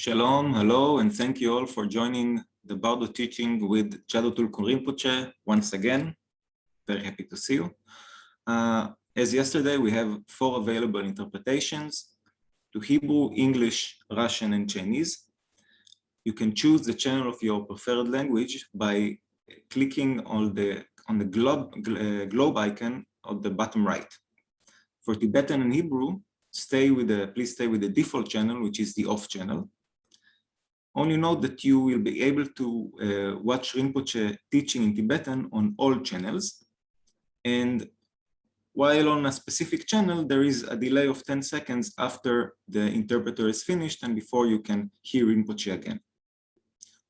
Shalom, hello, and thank you all for joining the Bardo teaching with Jhado Tulku Rinpoche once again. Very happy to see you. As yesterday, we have 4 available interpretations to Hebrew, English, Russian, and Chinese. You can choose the channel of your preferred language by clicking on the globe icon on the bottom right. For Tibetan and Hebrew, please stay with the default channel, which is the off channel. Only note that you will be able to watch Rinpoche teaching in Tibetan on all channels. And while on a specific channel, there is a delay of 10 seconds after the interpreter is finished and before you can hear Rinpoche again.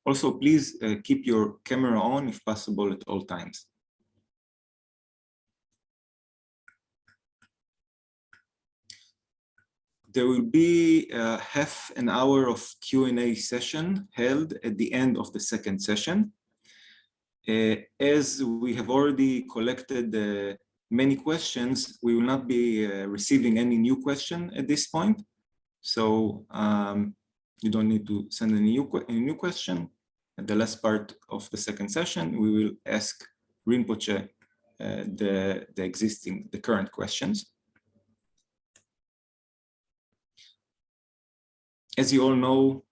Also, please keep your camera on if possible at all times. There will be half an hour of Q&A session held at the end of the second session. As we have already collected many questions, we will not be receiving any new question at this point. So you don't need to send any new question. At the last part of the second session, we will ask Rinpoche the current questions. As you all know,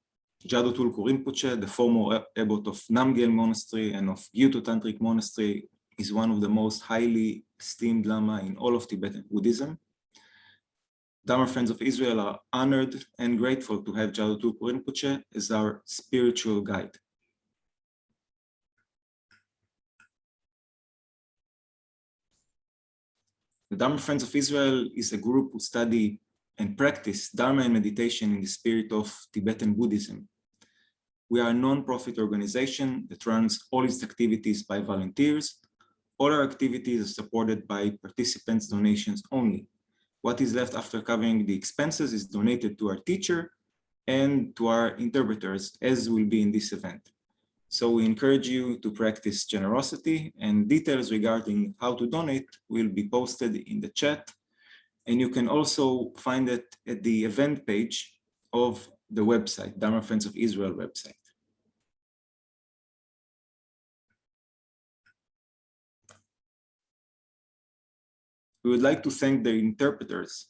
Jhado Tulku Rinpoche, the former abbot of Namgyal Monastery and of Gyuto Tantric Monastery, is one of the most highly esteemed Lama in all of Tibetan Buddhism. Dharma Friends of Israel are honored and grateful to have Jhado Tulku Rinpoche as our spiritual guide. The Dharma Friends of Israel is a group who study and practice Dharma and meditation in the spirit of Tibetan Buddhism. We are a non-profit organization that runs all its activities by volunteers. All our activities are supported by participants' donations only. What is left after covering the expenses is donated to our teacher and to our interpreters, as will be in this event. So we encourage you to practice generosity, and details regarding how to donate will be posted in the chat. And you can also find it at the event page of the website, Dharma Friends of Israel website. We would like to thank the interpreters,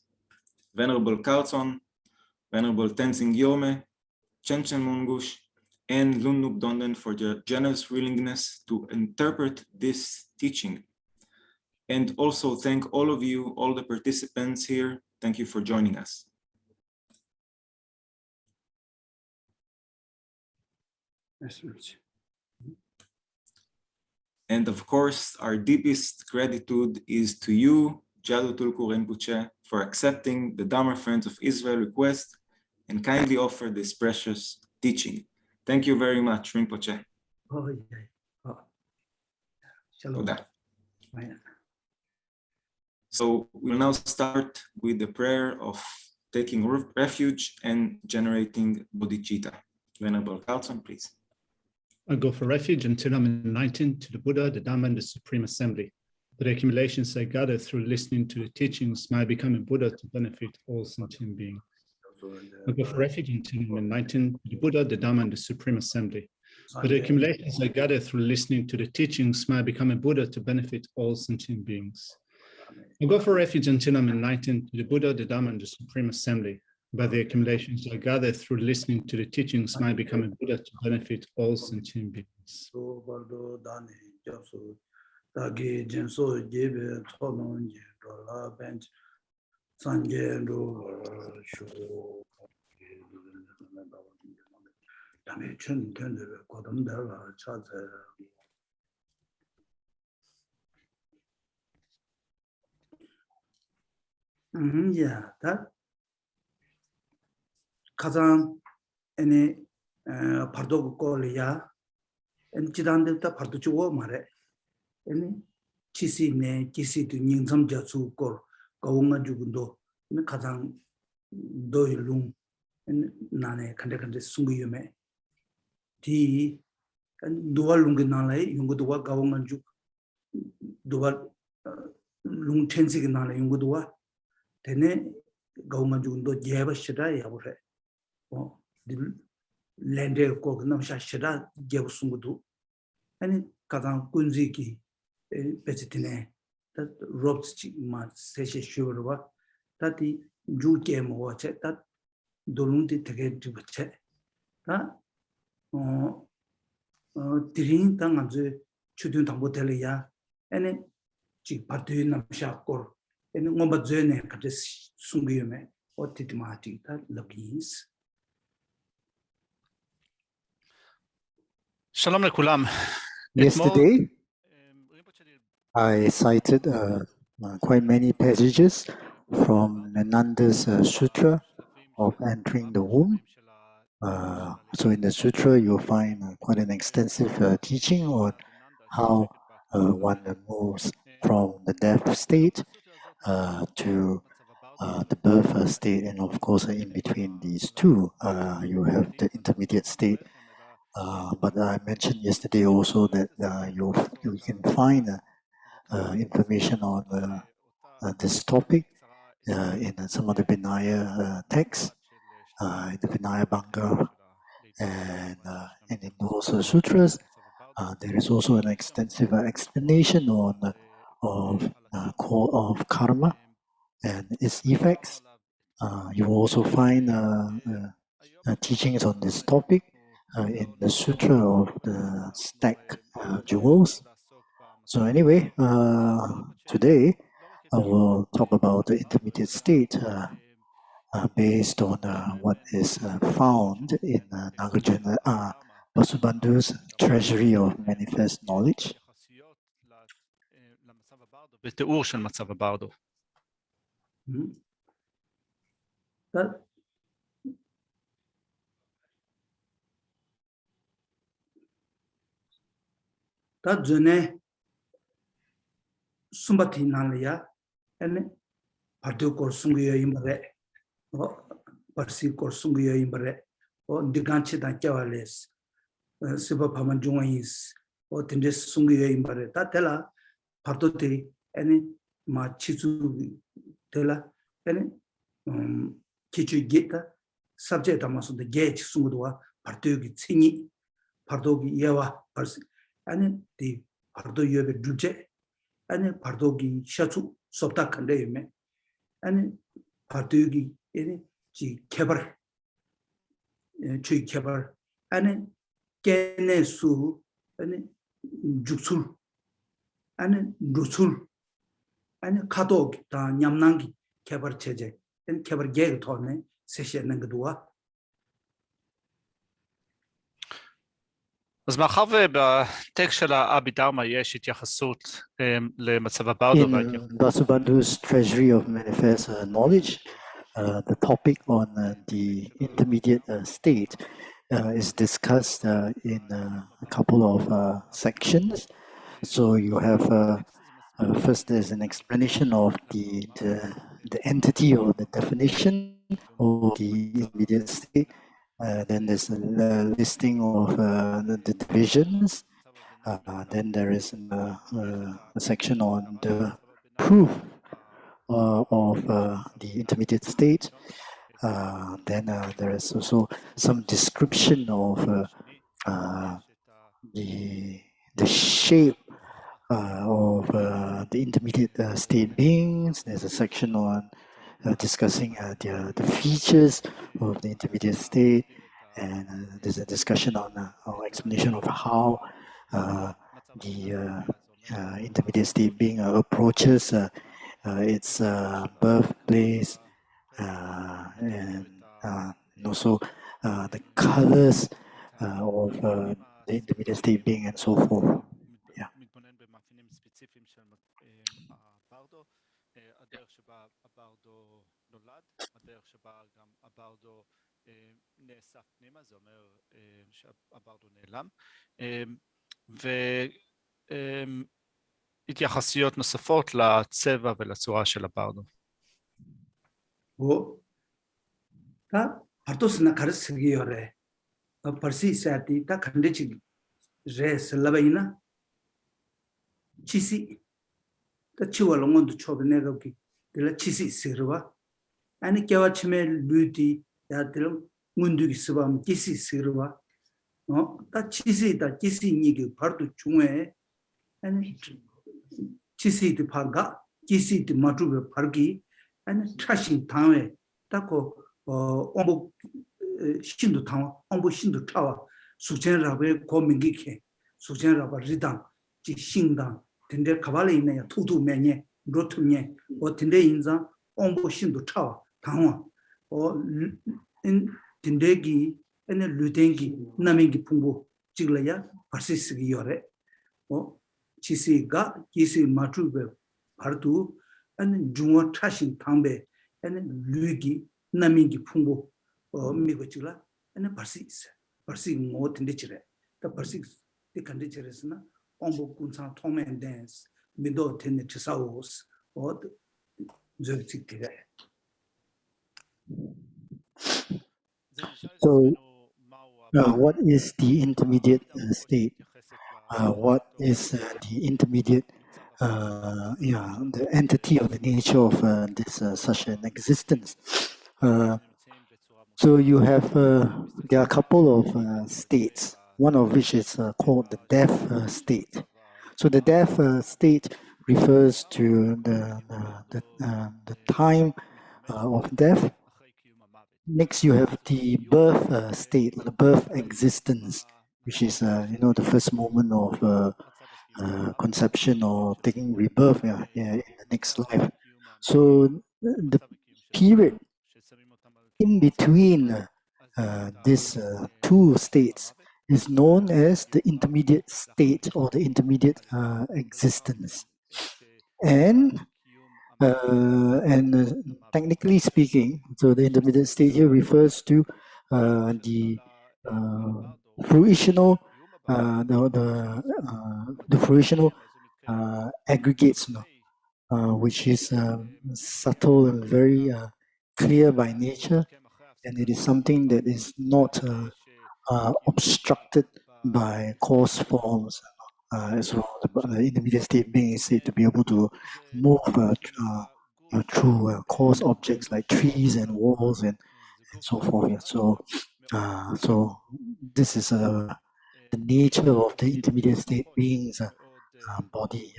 Venerable Carlson, Venerable Tenzing Gyome, Chenchen Mungush, and Lunnuk Donden for their generous willingness to interpret this teaching. And also thank all of you, all the participants here. Thank you for joining us. And of course, our deepest gratitude is to you, Jhado Tulku Rinpoche, for accepting the Dharma Friends of Israel request and kindly offer this precious teaching. Thank you very much, Rinpoche. So we'll now start with the prayer of taking refuge and generating bodhicitta. Venerable Carlson, please. I go for refuge until I'm enlightened to the Buddha, the Dhamma, and the Supreme Assembly. The accumulations I gather through listening to the teachings might become a Buddha to benefit all sentient beings. I go for refuge until I'm enlightened to the Buddha, the Dhamma, and the Supreme Assembly. But the accumulations I gather through listening to the teachings might become a Buddha to benefit all sentient beings. I go for refuge until I'm enlightened to the Buddha, the Dhamma, and the Supreme Assembly. By the accumulations I gather through listening to the teachings might become a Buddha to benefit all sentient beings. Yeah, that 가장 any Bardo Golia and Chidanda Bardo Chuo Mare any Chisi ne Chisi to Ninsam Jatsu Kor Kaunga Jugundo in the Kazan Doilung and Nane Kandakande Sunguyume T and Dualunganale, Yungudua Kaunga Juk Dual Lung Tensiganale Yungudua Tene Kaunga Jundo Java Shida Yabure. The lender Kognamsha Shada Jabsungudu, and Kazan Kunziki, Petitine, that ropes mat Sesha Shurva, that the Jew came watch it, that Dolunti take to check. That Tirin Tangazu, Chudun Tambotelia, and Chik Patunam Shakor, and Mombazene Katis Sunguyume, or Titimati, that Labis. Shalom lekulam. Yesterday, I cited quite many passages from Nanda's Sutra of entering the womb. So in the sutra, you'll find quite an extensive teaching on how one moves from the death state to the birth state, and of course in between these two, you have the intermediate state. But I mentioned yesterday also that you can find information on this topic in some of the Vinaya texts, in the Vinaya Banga, and in those sutras. There is also an extensive explanation on of karma and its effects. You will also find teachings on this topic in the Sutra of the Stack Jewels. So anyway, today I will talk about the intermediate state based on what is found in Nagarjuna Vasubandhu's Treasury of Manifest Knowledge. בתיאור של מצב הברדו. 다 전에 숨바티 나려야 ene partiu korsungiyo imbre parsi korsungiyo imbre o diganchi da kyawales siba paman jungais o tinde sungiyo imbre ta tela parto te ene ma chizu tela ene kichu geta subject amaso de gate sungudwa partiu gi tsini parto gi yawa parsi ene di parto yobe duje ene parto gi shatsu sob다 간데 유매 아니 파트기 이 개발 주의 개발 아니 깨내수 아니 죽술 아니 루술 아니 카도 다 냠난기 개발 체제 이 개발 계획 도네 세시는 것도와 אז מאחר ובטקסט של האבידרמה יש התייחסות למצב הברדו. In Vasubandhu's Treasury of Manifest Knowledge, the topic on the intermediate state is discussed in a couple of sections. So you have first there's an explanation of the entity or the definition of the intermediate state. Then there's a listing of the divisions. Then there is a section on the proof of the intermediate state. Then there is also some description of the shape of the intermediate state beings. There's a section on discussing the features of the intermediate state, and there's a discussion on or explanation of how the intermediate state being approaches its birthplace, and also the colors of the intermediate state being and so forth. Yeah. הדרך שבה הברדו נולד, הדרך שבה גם הברדו נאסף פנימה, זה אומר שהברדו נעלם, והתייחסויות נוספות לצבע ולצורה של הברדו. 다 바토스나 가르치기요래. 벌시사티 다 간데지 레슬라바이나 치시 다 치월롱원도 초베네가기 들 치시 시르와 아니 겨와치메 루디 야들 문두기 스밤 치시 시르와 다 치시다 치시니기 바르도 중에 아니 치시디 파가 치시디 마주베 파르기 아니 차신 당에 딱고 엄보 신도 당 엄보 신도 차와 수천라베 고민기케 수천라바 리당 지 신당 근데 가발에 있는 투두면에 로트면에 어떤데 인자 엄보 신도 차와 당와 근데기 에네 루iten기 나밍기 풍부 찍려야 버시스기 요래 치시가 기시 마투베 바르투 아니 중어 차신 당배 에네 루기 나밍기 풍부 미고 찍라 에네 버시스 버시 뭐 텐데치래 다 버시 데 컨디치레스나 ombo kunsa tomen dance mido tenne chisaos od zertikire So, what is the intermediate state? What is the intermediate, the entity or the nature of this such an existence? So you have there are a couple of states. One of which is called the death state. So the death state refers to the time of death. Next, you have the birth state, the birth existence, which is the first moment of conception or taking rebirth in the next life. So the period in between these two states is known as the intermediate state or the intermediate existence. And technically speaking, so the intermediate state here refers to the fruitional, the fruitional aggregates, which is subtle and very clear by nature, and it is something that is not obstructed by coarse forms. As well, the intermediate state being is said to be able to move through coarse objects like trees and walls and so forth. So this is the nature of the intermediate state being's body.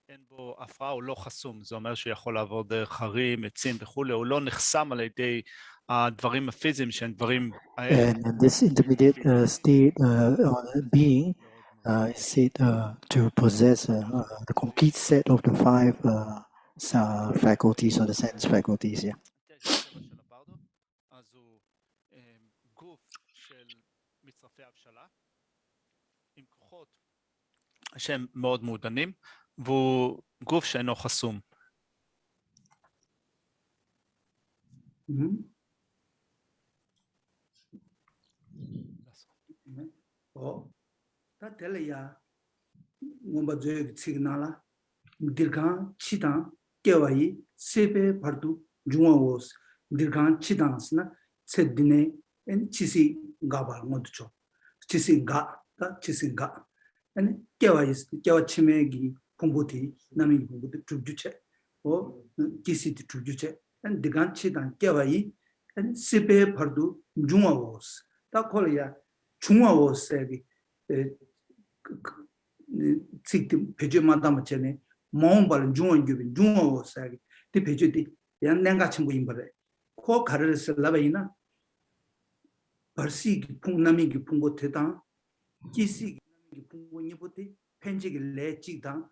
אין בו הפרעה, הוא לא חסום, זה אומר שהוא יכול לעבור דרך הרים, עצים וכולי, הוא לא נחסם על ידי הדברים הפיזיים שהם דברים האלה. And this intermediate state being is said to possess the complete set of the five faculties or the sense faculties. Yeah. אז הוא גוף של מצרפי הבשלה, עם כוחות שהם מאוד מעודנים, והוא גוף שאינו חסום. 다 될래야 뭔가 저기 시그널라 dirgan 치당 깨와이 세베 바르두 중앙오스 dirgan 치당스나 세드네 엔 치시 가발 모두죠 치시가 아니 깨와이 깨와 치매기 공부티 남이 공부티 주주체 치시티 주주체 엔 dirgan 치당 깨와이 엔 세베 바르두 중앙오스 다 콜이야 중앙오스에기 직접 배제마다만 전에 마음발 중원규비 중원오사기 그 배제디 양양가 친구 임벌에 코 가르를 쓸라바이나 벌시 풍남이기 풍고태다 기시 풍고니부티 펜지기 레직다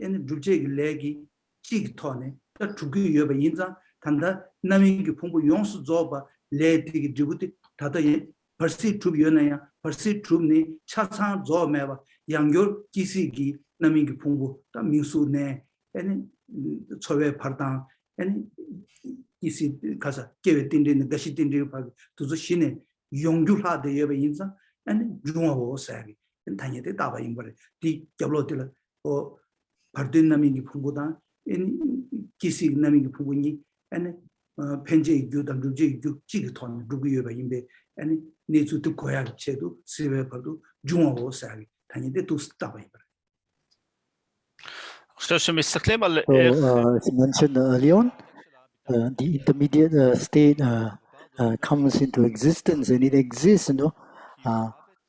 엔 주제기 레기 직토네 다 주기 여바 인자 단다 남이기 풍고 용수 줘봐 레디기 주부티 다다 벌시 주비연아야 벌시 주니 차상 줘매바 양결 기시기 남이기 풍부 다 민수네 아니 초회 파당 아니 기시 가서 계획 딘디는 다시 딘디 봐 두서 신에 용규하대 여바 인자 아니 중화고 사기 단예대 다바 임벌 디 겹로들 바르든 남이기 풍부다 아니 기시 남이기 풍부니 아니 펜제 규단 주제 규 지기톤 누구 여바 임베 아니 내주도 고약 제도 세베버도 중화고 사기 단예대 두 스타바 임벌 As mentioned earlier on, the intermediate state comes into existence, and it exists,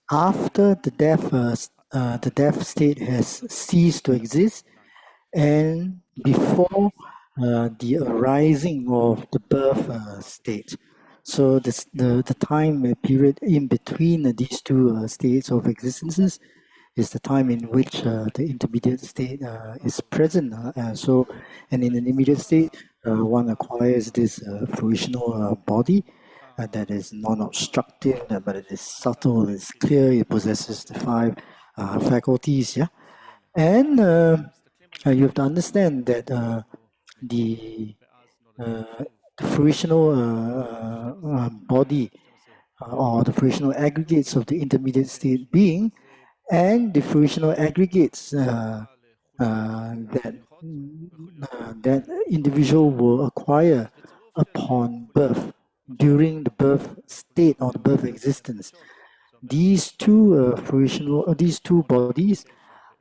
after the death state has ceased to exist, and before the arising of the birth state. So the time period in between these two states of existences is the time in which the intermediate state is present. And in an immediate state, one acquires this fruitional body that is non-obstructive, but it is subtle, it's clear, it possesses the five faculties. Yeah, and you have to understand that the fruitional body or the fruitional aggregates of the intermediate state being and the fruitional aggregates that individual will acquire upon birth, during the birth state or the birth existence. These two these two bodies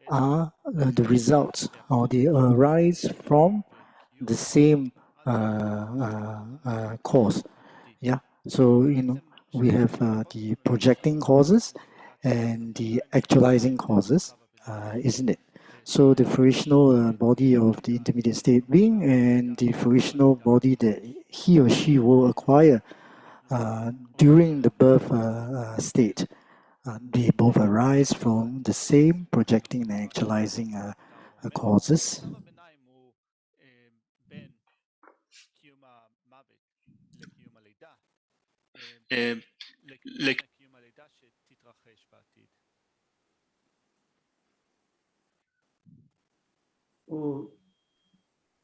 are the results, or they arise from the same cause. Yeah. So we have the projecting causes and the actualizing causes, isn't it? So the fruitional body of the intermediate state being and the fruitional body that he or she will acquire during the birth state, they both arise from the same projecting and actualizing causes.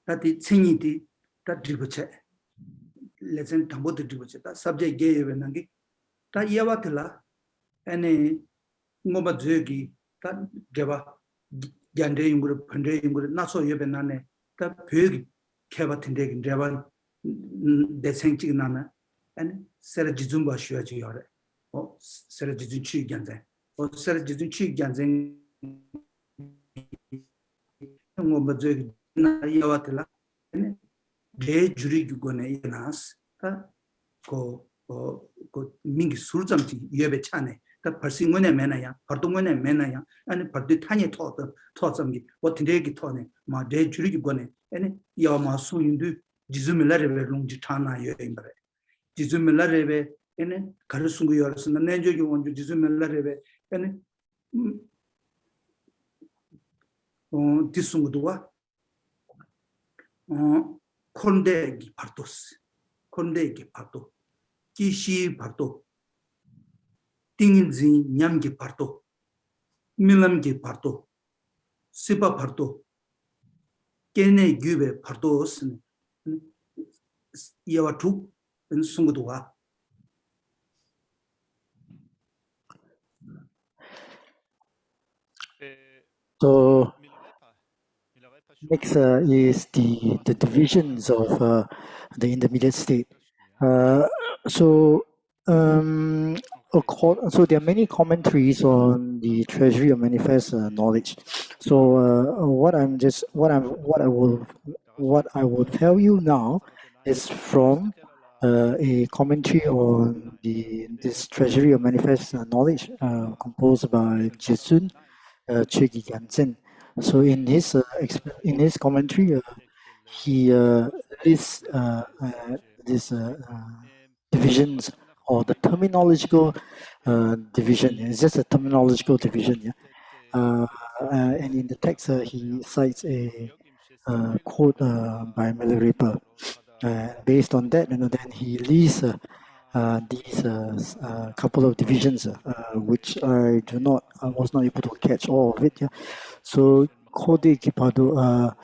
Tati tsingi di ta dribuche, lezen tambo di dribuche, ta subject gay ewe nangi, ta yawa tila, ane ngoba dzoyogi, ta geba, gyande yunguru, pande yunguru, naso yebe nane, ta pyogi keba tindegi, dreba deseng chigi nana, ane sera jizumba shuya chi yore, o sera jizun chui gyanzen, o sera jizun chui gyanzen, ngoba dzoyogi, na yawa tila, 제 주리 기관에 이나스 고 민기 술점지 예배 차네 그 벌싱원에 매나야 벌동원에 매나야 아니 벌디 타니 토점기 어떻게 토네 마제 주리 기관에 아니 야마 수인도 지즈밀라레베 롱지 타나 여행바래 지즈밀라레베 아니 가르승고 열었으나 내적이 원주 지즈밀라레베 아니 디승고도와 콘데기 파르토스 콘데기 파르토 기시 파르토 띵인지 냠기 파르토 밀람기 파르토 시바 파르토 케네 규베 파르토스 이와투 은숭고도와 So next is the divisions of the intermediate state. So there are many commentaries on the treasury of manifest knowledge. So what I will tell you now is from a commentary on this treasury of manifest knowledge composed by Jesun Chegi Gansen. So in his commentary, he lists these divisions, or the terminological division. It's just a terminological division. Yeah. And in the text, he cites a quote by Milarepa. Based on that, then he lists these couple of divisions, which I was not able to catch all of it. Yeah. So Kode Kipado,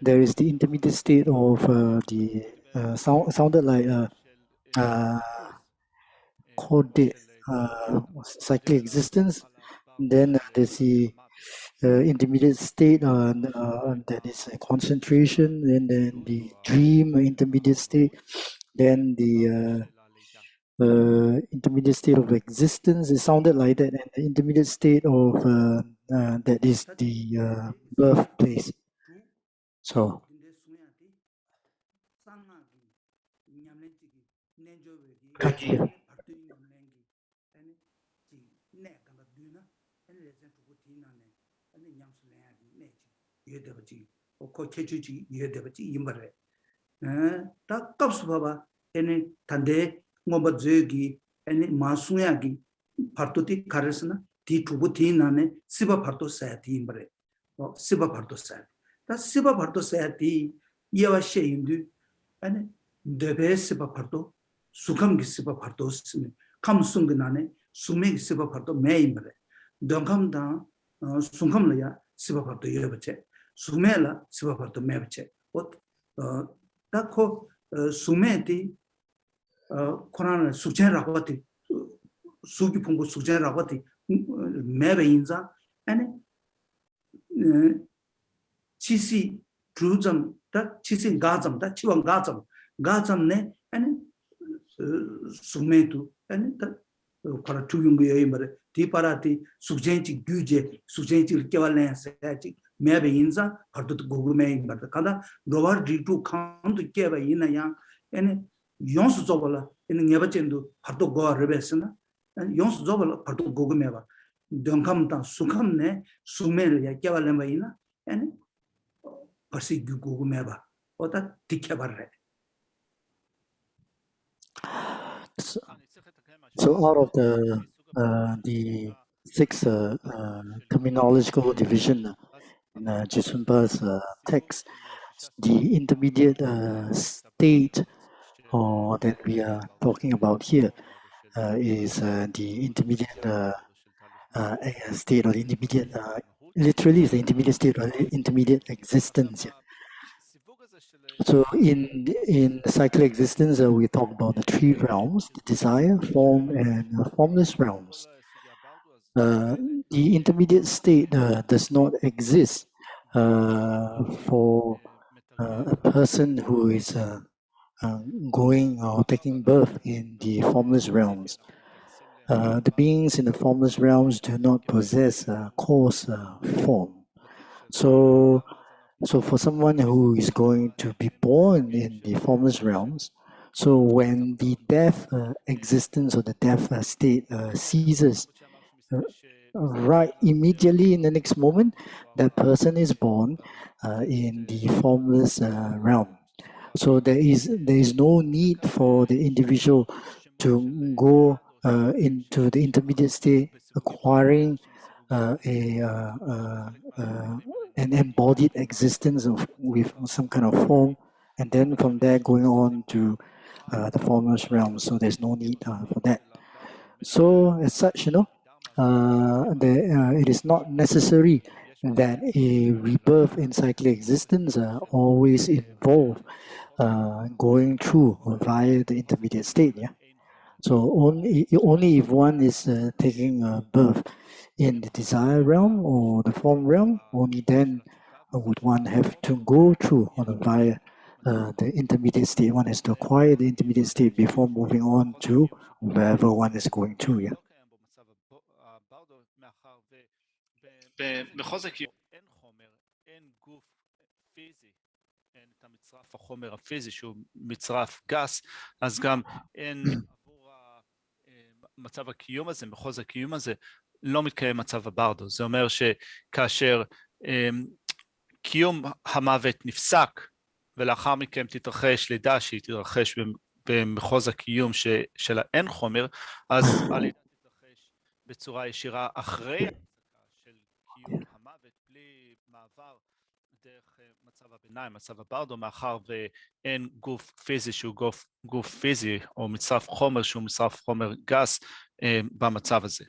there is the intermediate state of the sounded like Kode cyclic existence. Then there's the intermediate state that is concentration, and then the dream intermediate state, then the intermediate state of existence. It sounded like that, and the intermediate state of that is the birthplace. So. ngoba zegi ene masunga gi parto ti karesna ti tubu ti nane siba parto sa ti imbre siba parto sa ta siba parto sa ti yewa she indu ene debe siba parto sukam gi siba parto sne kam sung nane sume gi siba parto me imbre dongam da sungam la ya siba parto yebache sumela siba parto me bache ot ta ko sume ti 코로나 숙제라고 하지 수기 풍부 숙제라고 하지 매베 인자 아니 치시 주점 다 치시 가점 다 치원 가점네 아니 수메도 아니 다 para tuyungu yoy mare ti parati sugjenchi gyuje sugjenchi kewalense achi mebe inza pardo gogume mare kada rovar ditu khandu keba ina yang ene yons zobala ene ngebachendu pardo go rebesna yons zobala pardo gogume ba donkam ta sukhamne sumel ya kewalenba ina ene parsi gogume ba ota tikhebarre. So out of the six terminological division in Jisunpa's text, the intermediate state, or that we are talking about here, is the intermediate state, or the intermediate, literally is the intermediate state or intermediate existence. Yeah. So in cyclic existence, we talk about the three realms: the desire, form, and formless realms. The intermediate state does not exist for a person who is going or taking birth in the formless realms. The beings in the formless realms do not possess cause form. So for someone who is going to be born in the formless realms, so when the death existence or the death state ceases, right immediately in the next moment, that person is born in the formless realm. So there is no need for the individual to go into the intermediate state, acquiring an embodied existence with some kind of form, and then from there going on to the formless realm. So there's no need for that. So as such, it is not necessary that a rebirth in cyclic existence always involve going through via the intermediate state. Yeah. So only if one is taking birth in the desire realm or the form realm, only then would one have to go through via the intermediate state. One has to acquire the intermediate state before moving on to wherever one is going to. Yeah. אין את המצרף החומר הפיזי שהוא מצרף גס, אז גם אין עבור מצב הקיום הזה, מחוז הקיום הזה, לא מתקיים מצב הברדו. זה אומר שכאשר קיום המוות נפסק, ולאחר מכן תתרחש לידה שהיא תתרחש במחוז הקיום של האין חומר, אז הלידה תתרחש בצורה ישירה אחרי ההפסקה של קיום המוות, בלי מעבר דרך מצב הביניים, מצב הברדו, מאחר ואין גוף פיזי שהוא גוף פיזי, או מצרף חומר שהוא מצרף חומר גס במצב הזה.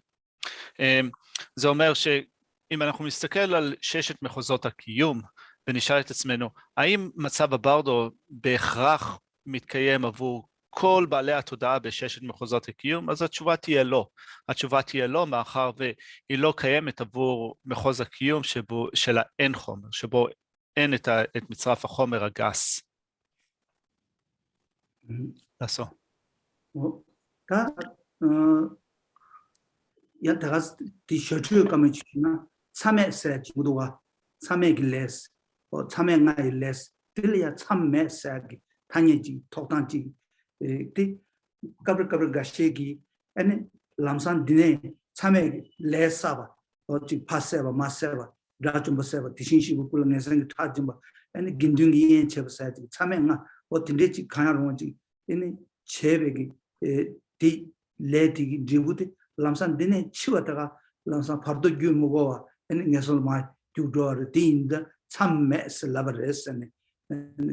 זה אומר שאם אנחנו מסתכל על ששת מחוזות הקיום, ונשאל את עצמנו, האם מצב הברדו בהכרח מתקיים עבור כל בעלי התודעה בששת מחוזות הקיום? אז התשובה תהיה לא. התשובה תהיה לא, מאחר והיא לא קיימת עבור מחוז הקיום של האין חומר, שבו אין את מצרף החומר הגס. לעשו. יתרה תשתו כמה שנה, צמא סאג' מודוה, צמא גלס, או צמא גאילס, תליה צמא סאג' 타니지 토탄지 티 까불까불 가시기 아니 람산 디네 참에 레사바 어찌 파세바 마세바 라좀 버세바 디신시고 꿀내선 타지마 아니 긴둥기 엔체버사지 참에가 어딘데지 가나로지 이니 제베기 디 레디 디부디 람산 디네 치와다가 람산 파르도 규모고 아니 녀솔마 튜도르 딘다 참메스 라버레스네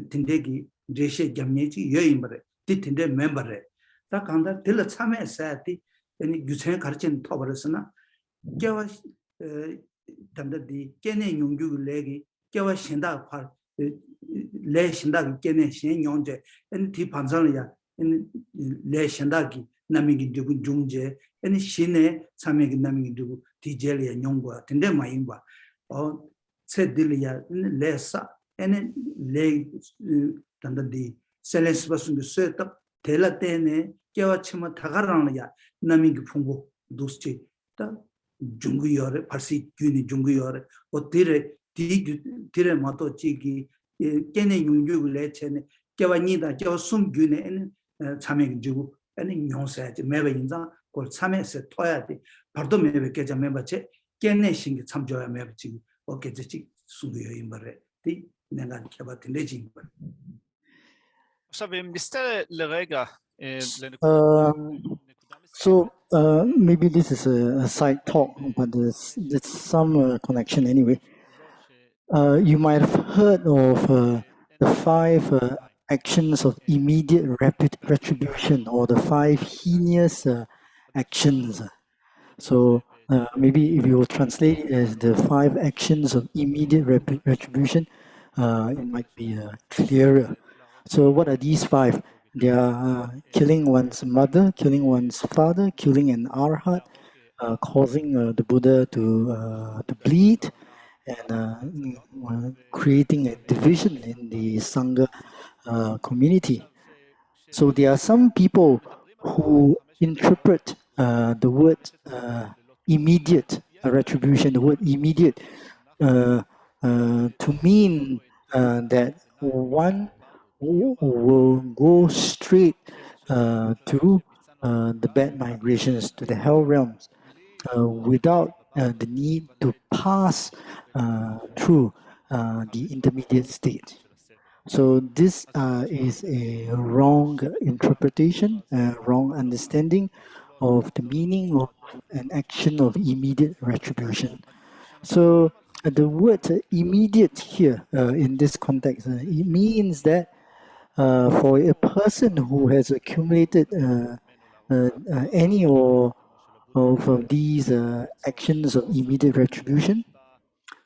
딘데기 제시 겸내지 여인벌에 뒤틴데 멤버래 다 간다 들 참여해서티 아니 유생 가르친 터버렸으나 겨와 담다디 깨내 용규를 내기 겨와 신다 내 신다 깨내 신 용제 아니 뒤 반상이야 아니 내 신다기 남이기 두고 중제 아니 신의 참여기 남이기 두고 디젤이야 용과 근데 마인과 세딜이야 레사 에네 레 단단디 셀레스 바순도 쇠딱 텔라 때네 깨와 치마 다가라나야 나민기 풍고 도스치 다 중구여레 발시 균이 중구여레 어디레 디레 마토 지기 깨네 윤주를 레체네 깨와니다 깨와 숨균에 참여 주고 아니 용사지 매번 인자 그 참여서 토야 돼 바로 매번 깨자 매번째 깨네 신기 참조야 매번지 어깨지 숨겨요 임바래 디 내가 깨봤던 내지 עכשיו אם נסתה לרגע So maybe this is a side talk, but there's some connection anyway. You might have heard of the 5 actions of immediate retribution, or the 5 heinous actions. So maybe if you will translate it as the 5 actions of immediate retribution, it might be clearer. So what are these 5? They are killing one's mother, killing one's father, killing an arhat, causing the Buddha to bleed, and creating a division in the Sangha community. So there are some people who interpret the word immediate retribution, the word immediate, to mean that one will go straight to the bad migrations, to the hell realms, without the need to pass through the intermediate state. So this is a wrong interpretation, a wrong understanding of the meaning of an action of immediate retribution. So the word immediate here in this context, it means that for a person who has accumulated any or of these actions of immediate retribution,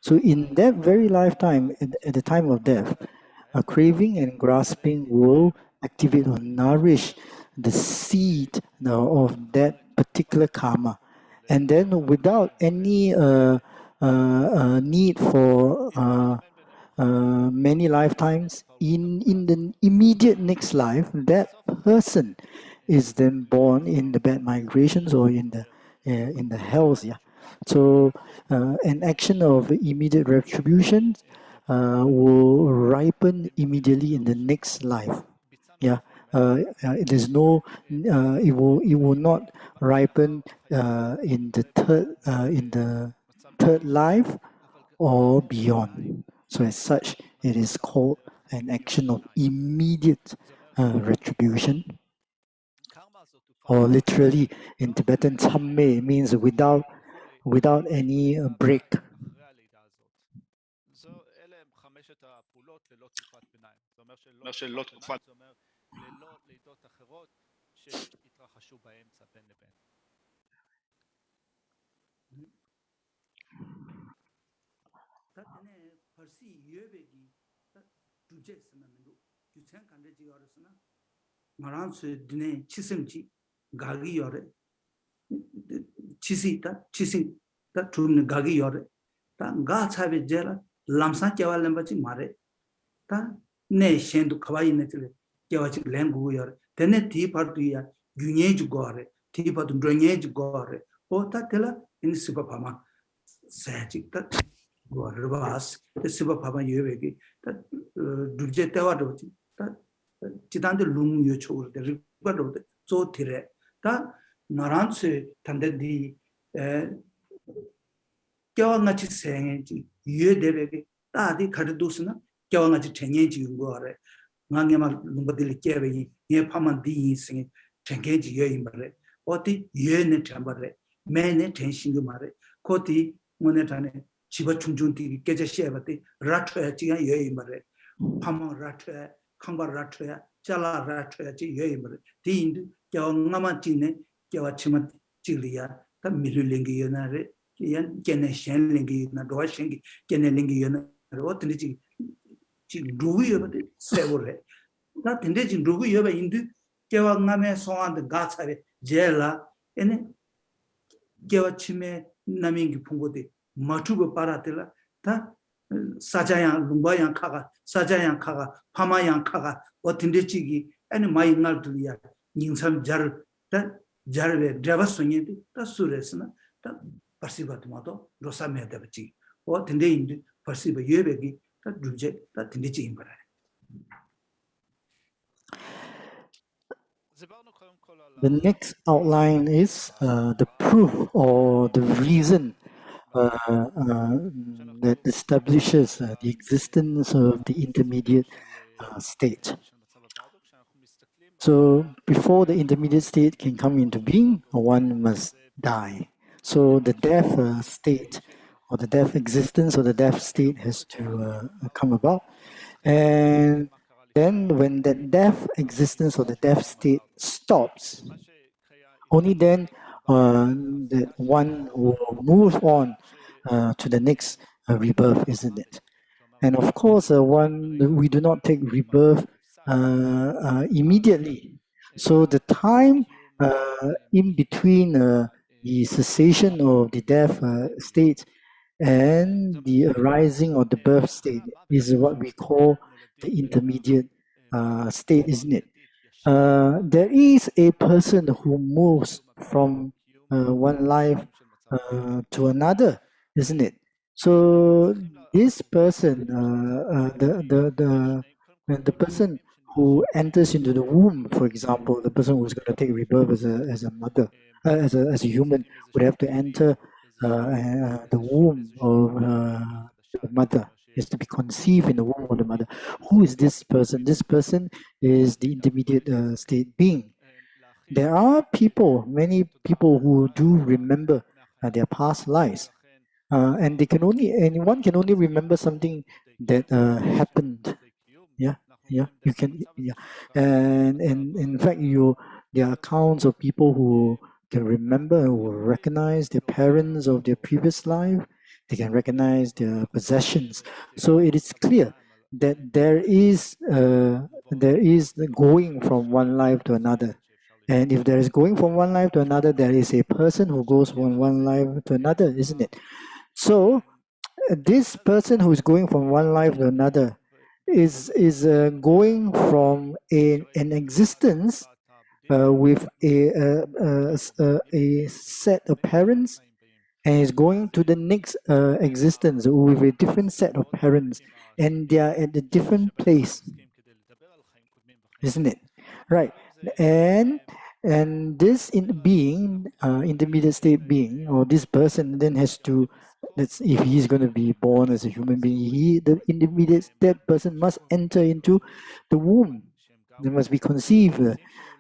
so in that very lifetime, at the time of death, a craving and grasping will activate or nourish the seed of that particular karma. And then without any need for many lifetimes, in the immediate next life, that person is then born in the bad migrations or in the hells. Yeah. So an action of immediate retribution will ripen immediately in the next life. Yeah, there's no. It will not ripen in the third life or beyond. So as such, it is called an action of immediate retribution. Or literally in Tibetan, tsamme means without any break. 말한수 드네 치심지 가기 열에 치시다 치싱다 좀 가기 열에 다가 차베 제라 람사 께왈렘 바치 마레 다네 셴도 카바이네 틀 께와치 랭고 열에 데네 디파르두야 균예주 거레 디파르두 드녜주 거레 오타 텔라 인시바 파마 세직다 거르바스 시바 파마 예베기 다 두제 때와도지 다 지단들 룽 요초를 리바도 조티레 다 나란스 단데디 껴와같이 생애지 유에데베게 따디 가르도스나 껴와같이 쟁예지 윤거래 망게만 룽바들이 깨베이 예 파만 디 생애 쟁게지 여임바래 어디 유에네 잠바래 매네 텐싱그 말에 코디 모네타네 집어 충중디 깨져 시에바디 라트야 지가 여임바래 파만 라트야 칸바 라트야 잘라 라트야 지 여임바래 디인드 껴와만 찌네 껴와치만 찌리야 다 미르링기 연나래 연 깨네 셴링기 나 도와싱기 깨네 링기 연나 어떤지 지 루위여바데 세고래 나 근데 지 루위여바 인도 깨와남에 송한데 가차베 제라 에네 깨와치메 나밍기 풍고데 마투고 파라텔라 다 사자양 lumba양 카가 사자양 카가 파마양 카가 어딘데지기 아니 많이 날들이야 닝삼 자를 자르베 드라바스니 다 수레스나 다 파시바도마도 로사메다지 어딘데인데 파시바 예베기 다 주제 다 딘데지 임바라 The next outline is the proof or the reason that establishes the existence of the intermediate state. So before the intermediate state can come into being, one must die. So the death state or the death existence or the death state has to come about. And then when that death existence or the death state stops, only then that one will move on to the next rebirth, isn't it? And of course, we do not take rebirth immediately. So the time in between the cessation of the death state and the arising of the birth state is what we call the intermediate state, isn't it? There is a person who moves from one life to another, isn't it? So this person, the person who enters into the womb, for example, the person who's going to take rebirth as a mother, as a human, would have to enter the womb of the mother. Is to be conceived in the womb of the mother. Who is this person? This person is the intermediate state being. There are many people who do remember their past lives, and one can only remember something that happened. You can, and in fact, there are accounts of people who can remember and will recognize their parents of their previous life. They can recognize their possessions. So it is clear that there is the going from one life to another. And if there is going from one life to another, there is a person who goes from one life to another, isn't it? So this person who is going from one life to another is going from an existence with a set of parents, and is going to the next existence with a different set of parents, and they are at a different place, isn't it? Right. And this intermediate state being, or this person then has to, if he's going to be born as a human being, that person must enter into the womb. They must be conceived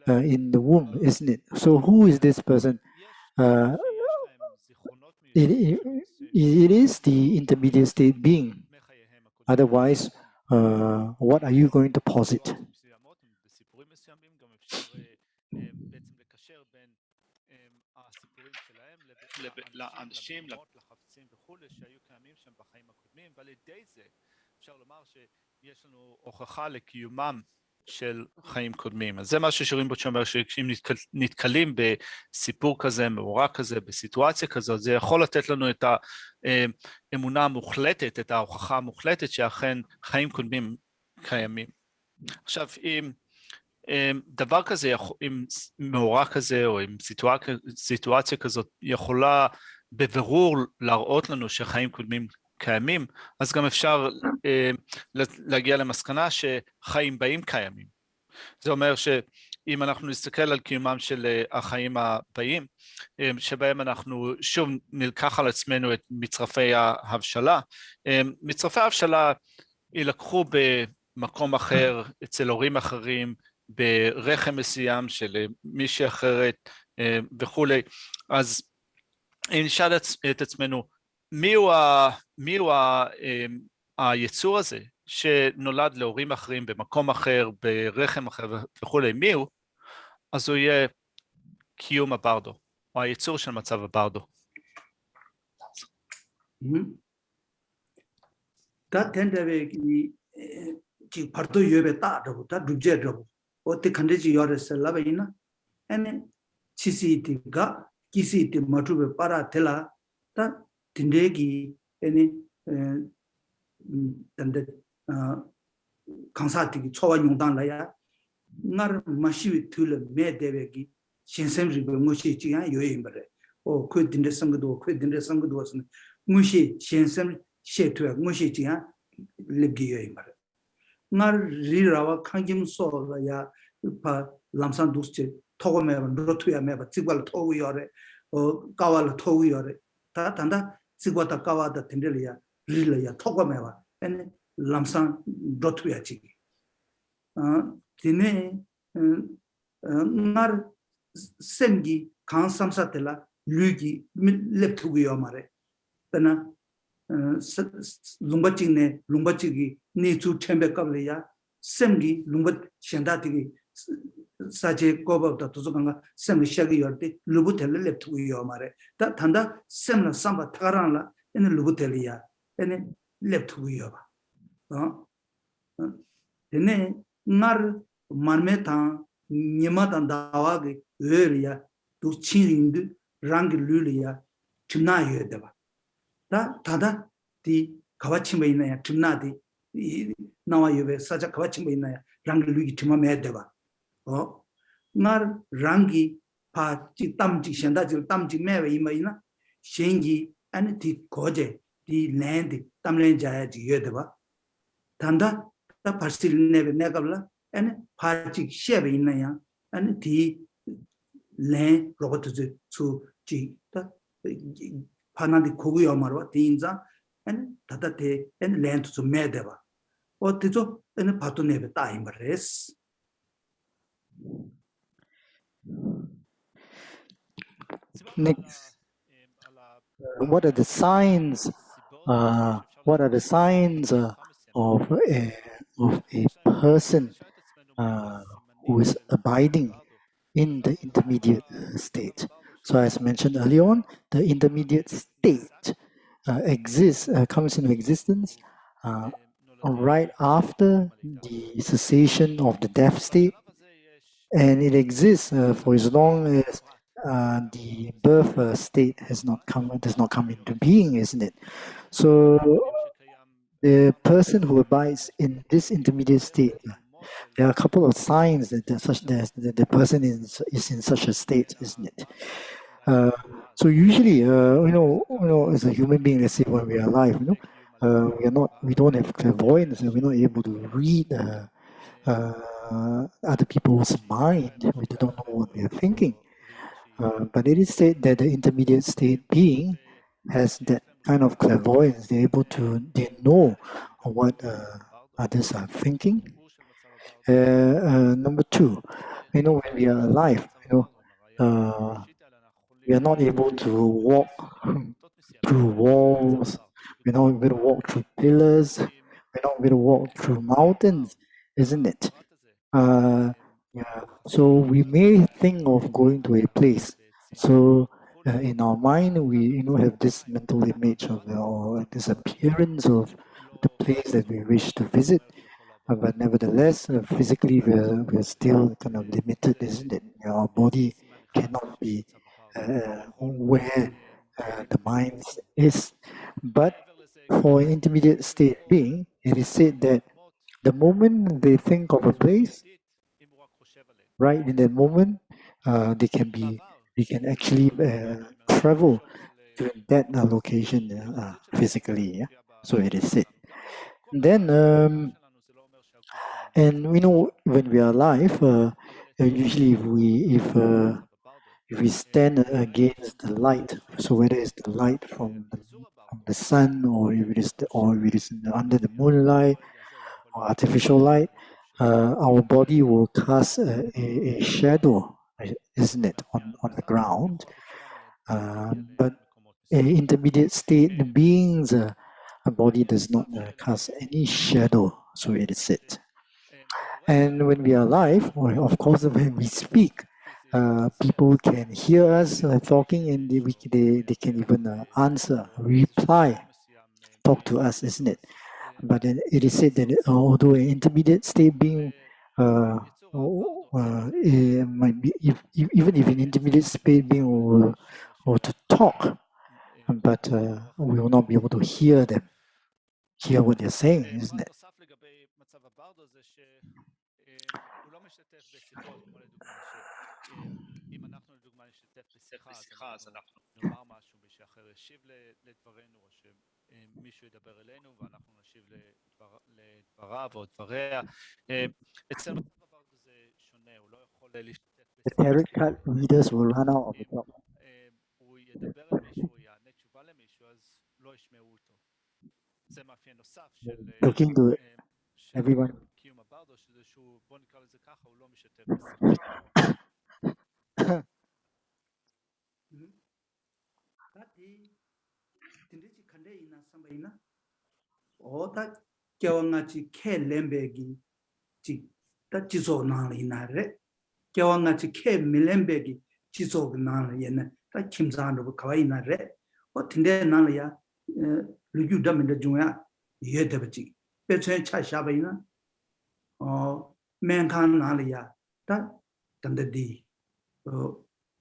in the womb, isn't it? So who is this person? It is the intermediate state being. Otherwise, what are you going to posit? לאנשים, לחפצים וכולי שהיו קיימים שם בחיים הקודמים, ועל ידי זה אפשר לומר שיש לנו הוכחה לקיומם של חיים קודמים. אז זה משהו שרימפוצ'ה אומר, שאם נתקלים בסיפור כזה, מאורע כזה, בסיטואציה כזאת, זה יכול לתת לנו את האמונה המוחלטת, את ההוכחה המוחלטת שאכן חיים קודמים קיימים. עכשיו, אם דבר כזה, עם מאורע כזה או עם סיטואציה כזאת יכולה בבירור להראות לנו שחיים קודמים קיימים, אז גם אפשר להגיע למסקנה שחיים באים קיימים. זה אומר שאם אנחנו נסתכל על קיומם של החיים הבאים, שבהם אנחנו שוב נלקח על עצמנו את מצרפי ההבשלה, מצרפי ההבשלה ילקחו במקום אחר, אצל הורים אחרים, ברחם מסוים של מישהי אחרת וכולי, אז נשאל את עצמנו, מי הוא היצור הזה שנולד להורים אחרים במקום אחר, ברחם אחר וכולי, מי הוא? אז הוא יהיה קיום הברדו, או היצור של מצב הברדו. bardo yobe ta do ta dubje do o te khande ji yore se la baina ene chisi ti ga kisi ti matu be para thela ta tinde gi ene 단데 강사티기 초와 용당라야 날 마시위 틀 매대백이 신샘리고 무시 지야 요임벌에 그 딘데 성도 그 딘데 성도 was는 무시 신샘 셰트야 무시 지야 립기 요임벌에 날 리라와 강김소야 파 람산 두스체 토고메 로투야 메바 지발 토우요레 까왈 토우요레 다 단다 지고다 까와다 딘데리야 리라야 토고메와 엔 람산 로투야 지기 디네 날 semgi kan samsatela lugi leptugo mare tana lumbachigi ni chu tembe kableya semgi lumbat shendati saje koba da tuzuganga semgi shagi yorte lubutel leptugo mare ta tanda semna samba taranla ene lubutelia ene leptugo ba ene nar marmeta nyamatan dawagi öriya du chinrindu rangi luliya timna yedeba da tada di kawachimba inaya timna di nawa yebe saja kawachimba inaya rangi lugi timma medeba ngar rangi pa ji tamji shenda ji tamji mewe imayina shengi ane di koje di lendi tamlen jaya ji yedeba tanda da parsil nebe negabla ane 파직 셰베 있나야 아니 디 레 로버트즈 수 지다 파나디 고구요 말와 디인자 아니 다다테 엔 렌트 좀 매대봐 어디죠 엔 바토네베 타임레스 Next, what are the signs? What are the signs of a person who is abiding in the intermediate state? So, as mentioned earlier on, the intermediate state comes into existence right after the cessation of the death state, and it exists for as long as the birth state does not come into being, isn't it? So the person who abides in this intermediate state, there are a couple of signs that the person is in such a state, isn't it? So usually, as a human being, let's say when we are alive, we don't have clairvoyance, and we're not able to read other people's mind. We don't know what they are thinking. But it is said that the intermediate state being has that kind of clairvoyance. They know what others are thinking. Number two, when we are alive, we are not able to walk through walls. We're not able to walk through pillars. We're not able to walk through mountains, isn't it? So we may think of going to a place. So in our mind, we have this mental image of or this appearance of the place that we wish to visit. But nevertheless, physically we're still kind of limited, isn't it? Our body cannot be where the mind is. But for an intermediate state being, it is said that the moment they think of a place, right in that moment, they can actually travel to that location physically. Yeah? So it is said. Then, and when we are alive, usually if we stand against the light, so whether it's the light from the sun, or if it is under the moonlight or artificial light, our body will cast a shadow, isn't it, on the ground? But in intermediate state beings, a body does not cast any shadow, so it is said. And when we are alive, or of course when we speak, people can hear us talking, and they can even answer, reply, talk to us, isn't it? But then it is said that although an intermediate state being it might be even if an intermediate state being were to talk, but we will not be able to hear them. hear what you're saying, isn't it? נוסף לגבי מצב הברדו זה שהוא לא משתף בשיחות, כמו לדוגמה שאם אנחנו לדוגמה נשתף בשיחה אז אנחנו נאמר משהו ושאחר ישיב לדברנו או שמישהו ידבר אלינו ואנחנו נשיב לדבריו או דבריה. אצל מצב הברדו זה שונה, הוא לא יכול להשתתף The tarot card readers will run out of the talk. הוא ידבר על מישהו, הוא יענה תשובה למישהו, אז לא ישמעו אותו. זה מאפיין נוסף של Talking to everyone. קיום הברדו, שזה שהוא, בוא נקרא לזה ככה, הוא לא משתף בשיחה. 딘데지 칸데 이나 삼바이나 오다 겨왕같이 캐 렘베기 지다 지소 나리나레 겨왕같이 캐 밀렘베기 지소 나리에네 다 김산으로 가와이나레 딘데 나리야 루주담인데 중야 예데버지 배천에 차샤바이나 맨칸 나리야 다 단데디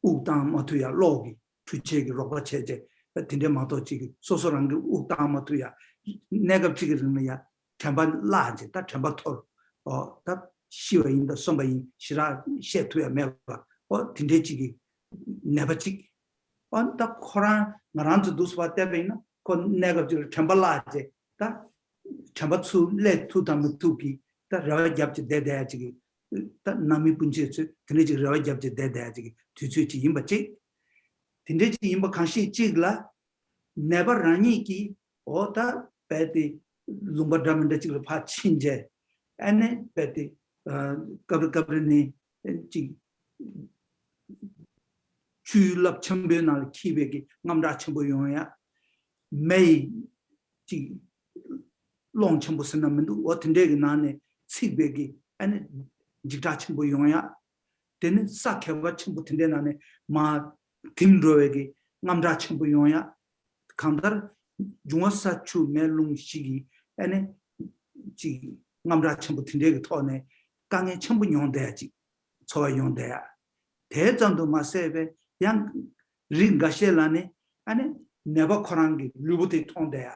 우담 어투야 로기 주체기 로바 체제 딘데 마도 지기 소소한 게 우담마도야 내가 지기는야 전반 라지 다 전반 다 시외인도 선배인 시라 셰투야 매바 딘데 지기 내가 지기 다 코란 나란도 두스바 때베나 kon negative chambalaje ta chambatsu le tu dam tupi ta rawa japje de de ji ta nami punje chu tene ji rawa japje de de ji tu chu ji imba chi tinde ji imba khanshi chi la never rani ki o ta peti lumba dam de ji pha chinje ane peti kabr ni ji chu lap chambe na kibe ki ngamda chambo yoya may ji long chambo sanamendu otende nane sibegi and jita chambo yoya then sakeva chambo tende nane ma timroegi ngamda chambo yoya kandar juasa chu melung shigi and ji ngamda chambo tende thone 강에 chambo yondeji chowa yondeya 대전도 마세베 양 링가셰라네 아니 never korangi lubuti tondeya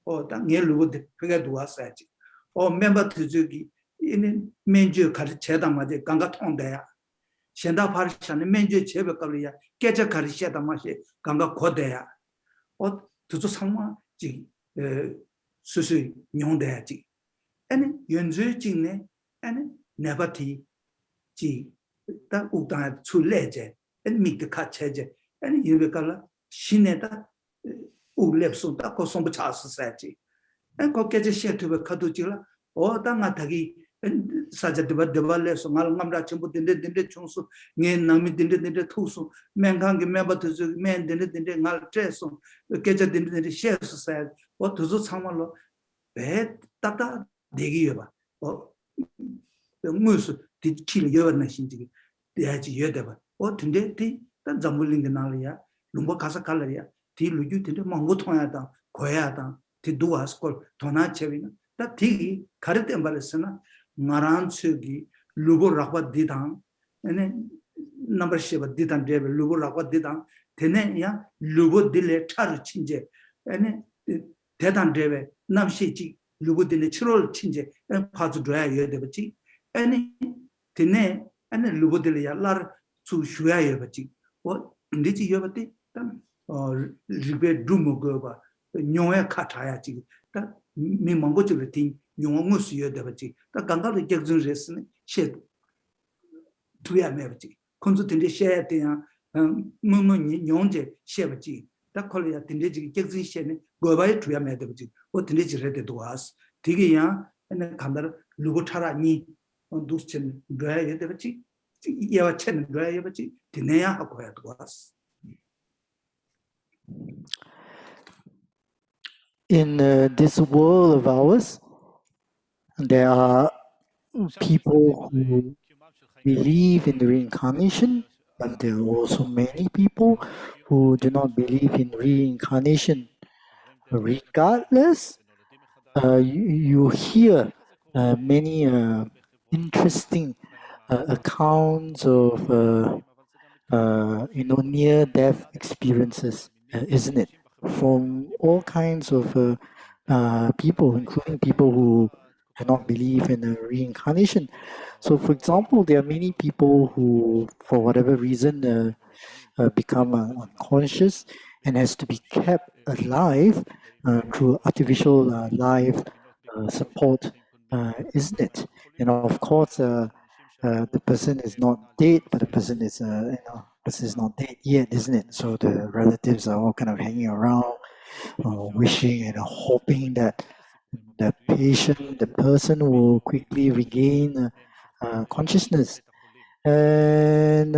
o ta nge lubuti pega duwa saji o member tujugi in menju kar cheda maje ganga tondeya shenda parishane menju chebe kalya keja kar cheda maje ganga kodeya o tuju 상마 지 수수 nyondeya ji ani 연주 jinne ani never ti ji ta uta chuleje en mikta ka cheje ani yebekala 신에다 우lep송다 고송부 차스사지 엔 거기에 셰트베 카도지라 어당아 다기 사자드바 데발레서 말감라 전부 딘데 총수 네 남이 딘데 투수 맹강게 매버드 맨 딘데 날 트레소 계자 딘데 셰스사 어 두zu 참말로 배 따다 내기여 봐 무슨 디치를 여는 신지 대야지 여대봐 딘데 디 잠불링게 날이야 lumba kasa kalariya ti luju tinte mango thoya da koya da ti duas kol thona chevina ta ti karite ambalesna maran chugi lubo rakwa didang ene number sheba didang debe lubo rakwa didang tene ya lubo dile char chinje ene 대단 debe namshi lubo dile chirol chinje phazu doya yedebachi ene tene ene lubo dile ya lar chu shuya yebachi o ndiji yebati ribe drumogoba nyongya khataya ji ta mi manggo ji ti nyongong su ye de ba ji ta ganga de jekjun resne she tuya me ba ji konzu tinde she de ya mumu nyongje she ba ji ta kolya tinde ji jekjun she ne go ba tuya me de ba ji o tinde ji re de doas dige ya ene kandar lugo thara ni dus chen dra ye de ba ji yewa chen dra ye ba ji tine ya ha ko ya doas. In this world of ours, there are people who believe in reincarnation, but there are also many people who do not believe in reincarnation. Regardless, you hear many interesting accounts of near-death experiences, isn't it? From all kinds of people, including people who do not believe in reincarnation. So, for example, there are many people who, for whatever reason, become unconscious and has to be kept alive through artificial life support, isn't it? And of course, the person is not dead, but the person is, person is not dead yet, isn't it? So the relatives are all kind of hanging around, wishing and hoping that the patient, the person will quickly regain consciousness. And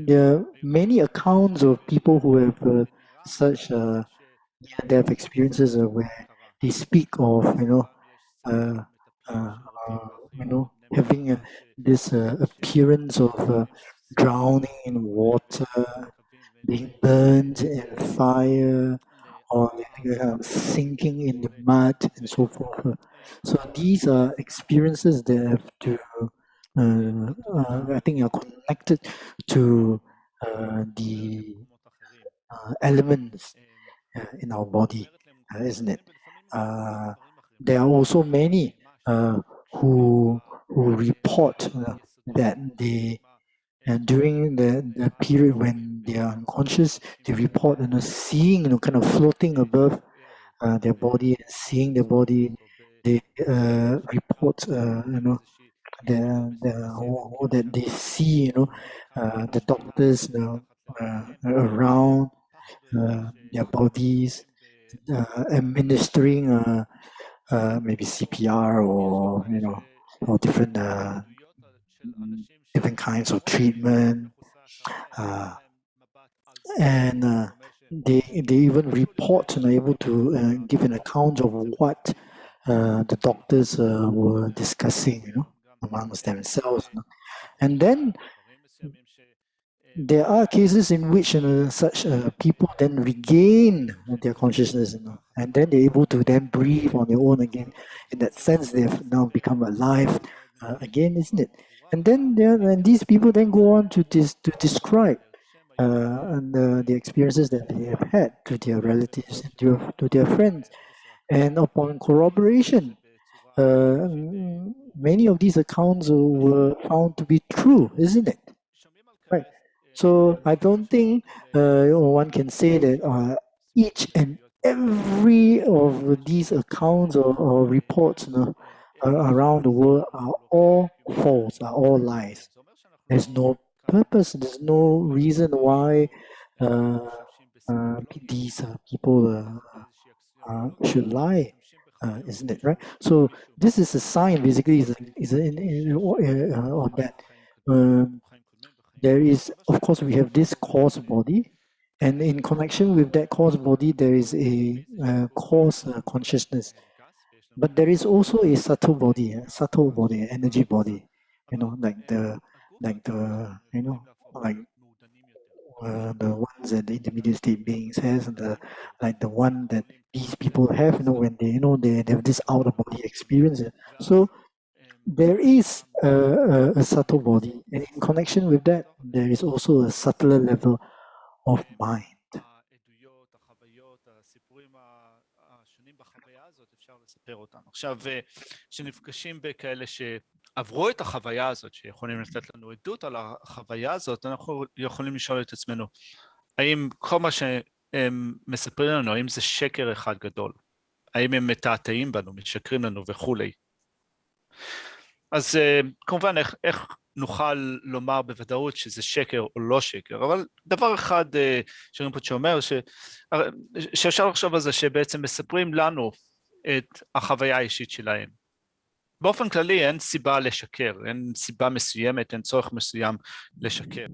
there are many accounts of people who have such near-death experiences where they speak of, uh, uh, having this appearance of drowning in water, being burned in fire, or sinking in the mud and so forth. So these are experiences that have to, I think, are connected to the elements in our body, isn't it? There are also many who report that they during the period when they are unconscious, they report seeing kind of floating above their body and seeing their body. They report that they see the doctors around their bodies administering maybe CPR or or different kinds of treatment, and they even report and are able to give an account of what the doctors were discussing, amongst themselves. And then there are cases in which such people then regain their consciousness, and then they're able to then breathe on their own again. In that sense, they've now become alive again, isn't it? And then these people then go on to describe the experiences that they have had to their relatives and to their friends. And upon corroboration, many of these accounts were found to be true, isn't it? Right. So I don't think one can say that each and every of these accounts or reports around the world are all false, are all lies. There's no purpose, there's no reason why these people should lie, isn't it, right? So this is a sign, basically, of that. There is, of course, we have this cause body, and in connection with that cause body, there is a cause consciousness. But there is also a subtle body, energy body, like the ones that the intermediate state beings has, and the one that these people have, when they have this out of body experience. So there is a subtle body, and in connection with that, there is also a subtler level of mind. עכשיו, כשנפגשים בכאלה שעברו את החוויה הזאת, שיכולים לתת לנו עדות על החוויה הזאת, אנחנו יכולים לשאול את עצמנו, האם כל מה שהם מספרים לנו, האם זה שקר אחד גדול? האם הם מתעתעים בנו, משקרים לנו וכולי? אז כמובן, איך נוכל לומר בוודאות שזה שקר או לא שקר, אבל דבר אחד שרינפוצ'ה אומר, שאפשר לחשוב על זה, שבעצם מספרים לנו את החוויה האישית שלהם. באופן כללי אין סיבה לשקר, אין סיבה מסוימת, אין צורך מסוים לשקר.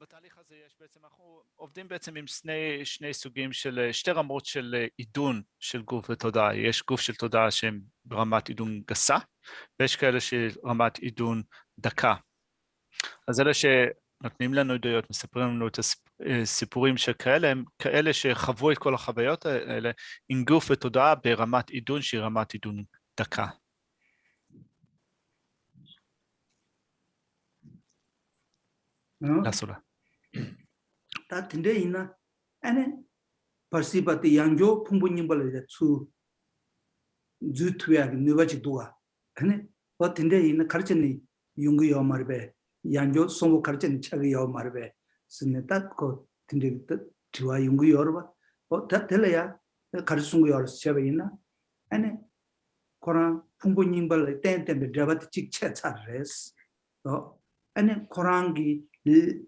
בתהליך הזה אנחנו עובדים בעצם עם שני סוגים של, שתי רמות של עידון של גוף ותודעה. יש גוף של תודעה שהם ברמת עידון גסה, ויש כאלה של רמת עידון דקה. אז אלה שנותנים לנו עדויות, מספרים לנו את הסיפורים שכאלה, הם כאלה שחוו את כל החוויות האלה עם גוף ותודעה ברמת עידון שהיא רמת עידון דקה. No? לעשולה. 다 딘데 있나 아니 벌시바티 양조 풍부님벌에 수 주투야 누바지 도가 아니 어 딘데 있나 가르치니 용기요 말베 양조 송고 가르치니 차기요 말베 스네 딱고 딘데 지와 용기요 봐 다 tel야 가르친 거 여러 세베 있나 아니 코란 풍부님벌 땡땡데 드바티 직체 차레스 아니 코란기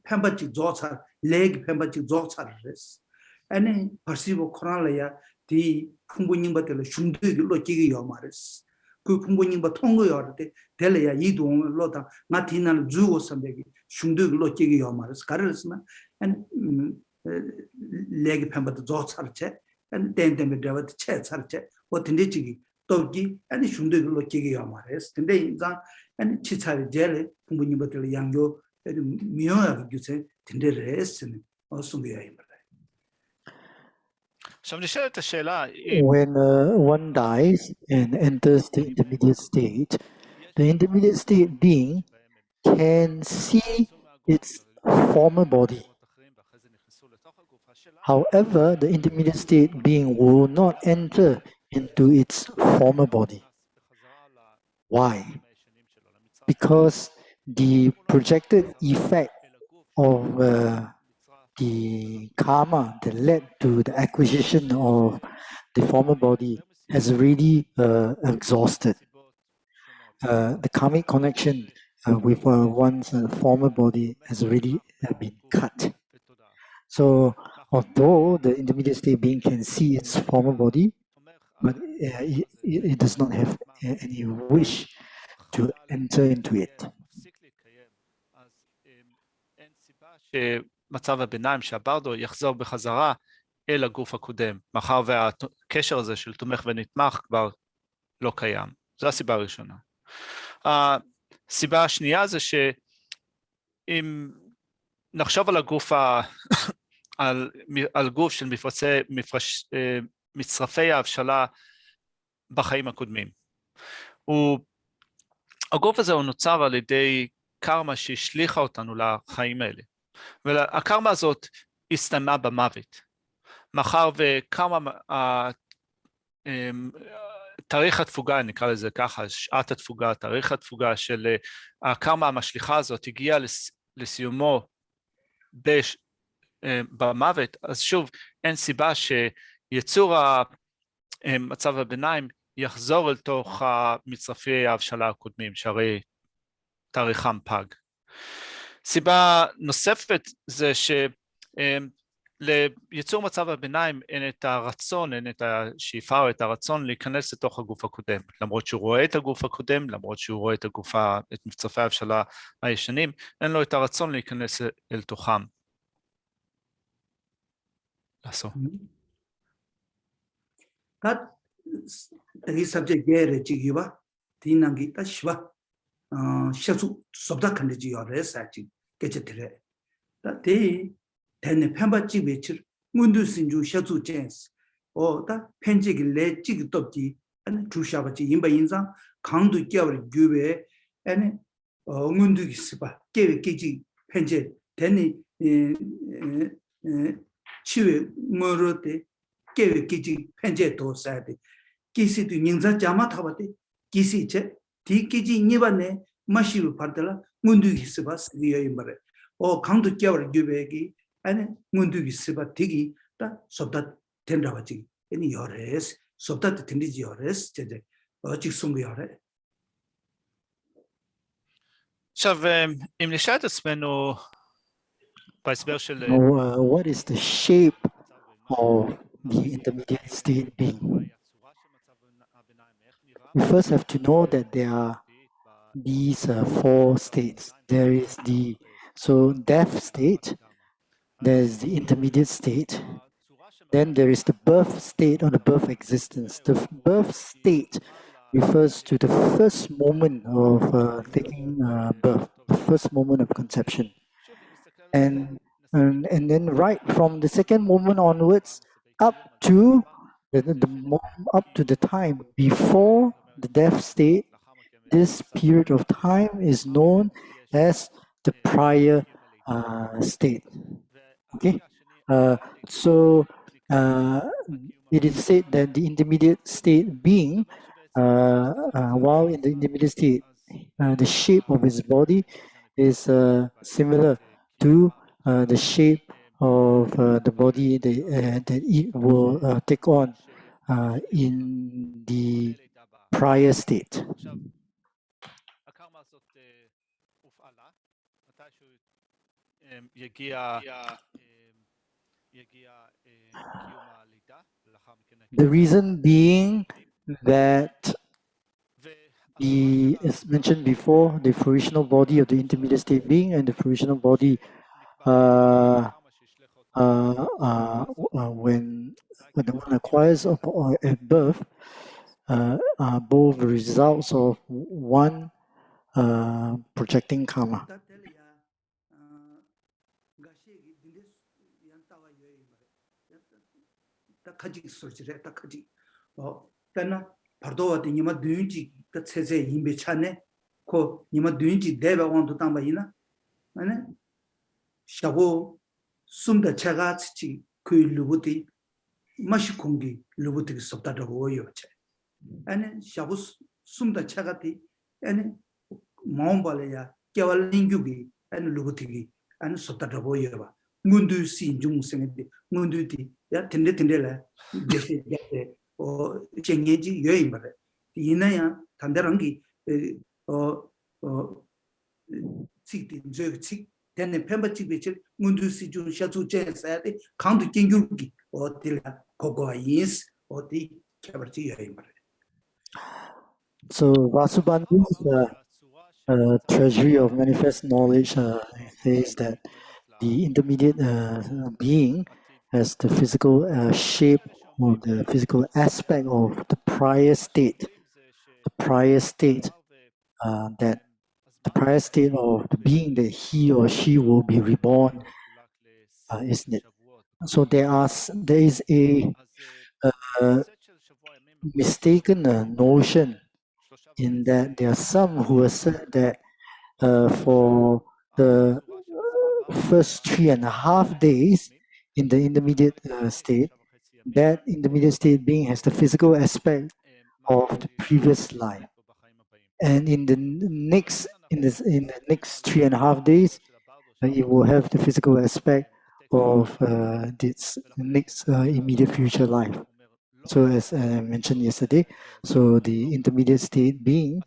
펜바치 조차 레기 펜바치 조차레스 아니 퍼시보 코란라야 디 풍부님벌 슝드기로 끼기요 말레스 그 풍부님벌 통거요 때 될래야 이동로다 나티나는 주고 선배기 슝드기로 끼기요 말레스 가르스나 아니 레기 펜바치 조차르체 아니 땡땡데 드바티 체 차르체 어떤데 지기 또기 아니 슝드기로 끼기요 말레스 근데 인자 아니 치차리 제레 부모님들 양교 미용하게 주세 된대레스는 어송이야 임다. עכשיו נשאלת השאלה When one dies and enters the intermediate state, the intermediate state being can see its former body. However, the intermediate state being will not enter into its former body. Why? Because the projected effect of the karma that led to the acquisition of the former body has already exhausted. The karmic connection with one's former body has already been cut. So, although the intermediate state being can see its former body, but it does not have any wish to enter into it. מצב הביניים שהברדו יחזור בחזרה אל הגוף הקודם, מאחר והקשר הזה של תומך ונתמך כבר לא קיים. זו הסיבה הראשונה. הסיבה השנייה זה שאם נחשוב על הגוף, על גוף של מצרפי ההבשלה בחיים הקודמים. הגוף הזה הוא נוצר על ידי קרמה שהשליחה אותנו לחיים האלה. והקרמה הזאת הסתיימה במוות. מאחר וקרמה, תאריך התפוגה, נקרא לזה ככה, שעת התפוגה, תאריך התפוגה של הקרמה המשליחה הזאת הגיעה לסיומו במוות, אז שוב אין סיבה שיצור מצב הביניים יחזור אל תוך מצרפי ההבשלה הקודמים, שהרי תאריכם פג. סיבה נוספת זה שליצור מצב הביניים אין את הרצון, אין את השאיפה או את הרצון להיכנס לתוך הגוף הקודם, למרות שהוא רואה את הגוף הקודם, למרות שהוא רואה את מצרפי ההבשלה הישנים, אין לו את הרצון להיכנס אל תוכם. לעשות. 이 subject 지기와 디난기 따시와 셔수 섭다 칸지 요래 사지 깨체트레 다데 데네 펜바지 외출 문두신주 셔수 젠스 오다 펜지기 레지기 dob지 아니 주샤바지 임바 인상 강도 끼어버 규베 아니 문두기 스바 깨베 깨지 펜제 데네 치외 뭐로데 깨베 깨지 펜제 도사데 किसी तो Ninja Jama था बाते किसी चे ठीक की जी निबाने machine पड़ता मुंडू की सेवा दिया इम्बरे और खान तो क्या वाले जुबे की अने मुंडू की सेवा ठीकी ता सबदा टेंडा बची इन्हीं योरेस सबदा टेंडी जी योरेस चेजे और चिक्सुंग योरे עכשיו, אם נשאל את עצמנו בהסבר של... What is the shape of the intermediate state being? We first have to know that there are these four states. There is the death state, there is the intermediate state, then there is the birth state or the birth existence. The birth state refers to the first moment of taking birth, the first moment of conception. And then right from the second moment onwards up to the time before the death state, this period of time is known as the prior state. Okay, So it is said that the intermediate state being, while in the intermediate state, the shape of his body is similar to the shape of the body that it will take on in the prior state. The reason being that as mentioned before, the fruitional body of the intermediate state being and the fruitional body when the one acquires at birth are both results of one projecting karma. Bardo nima dunji ka tseze yimbe chane ko nima dunji deba wandu tamba ina ane shago sumda chaga chi ku lubuti mashikungi lubuti sobda do yo che ane shago sumda chaga ti ane maombale ya kyawal lingyugi ane lubuti ane sobda do yo ba mundu si jung sengde mundu ti ya tende la jese jate o chengeji yoy bare inaya tandarangi sikti jek tenne pemba chibechil mundu si jun shatu chen saade kandu kingyugi o tila kogo is o ti chabarchi yoy bare. So Vasubandhu's treasury of manifest knowledge says that the intermediate being has the physical shape or the physical aspect of the prior state. The prior state of the being that he or she will be reborn, isn't it? So there is a mistaken notion in that there are some who assert that for the first 3.5 days in the intermediate state, that intermediate state being has the physical aspect of the previous life, and in the next 3.5 days, it will have the physical aspect of this next immediate future life. So as I mentioned yesterday, so the intermediate state being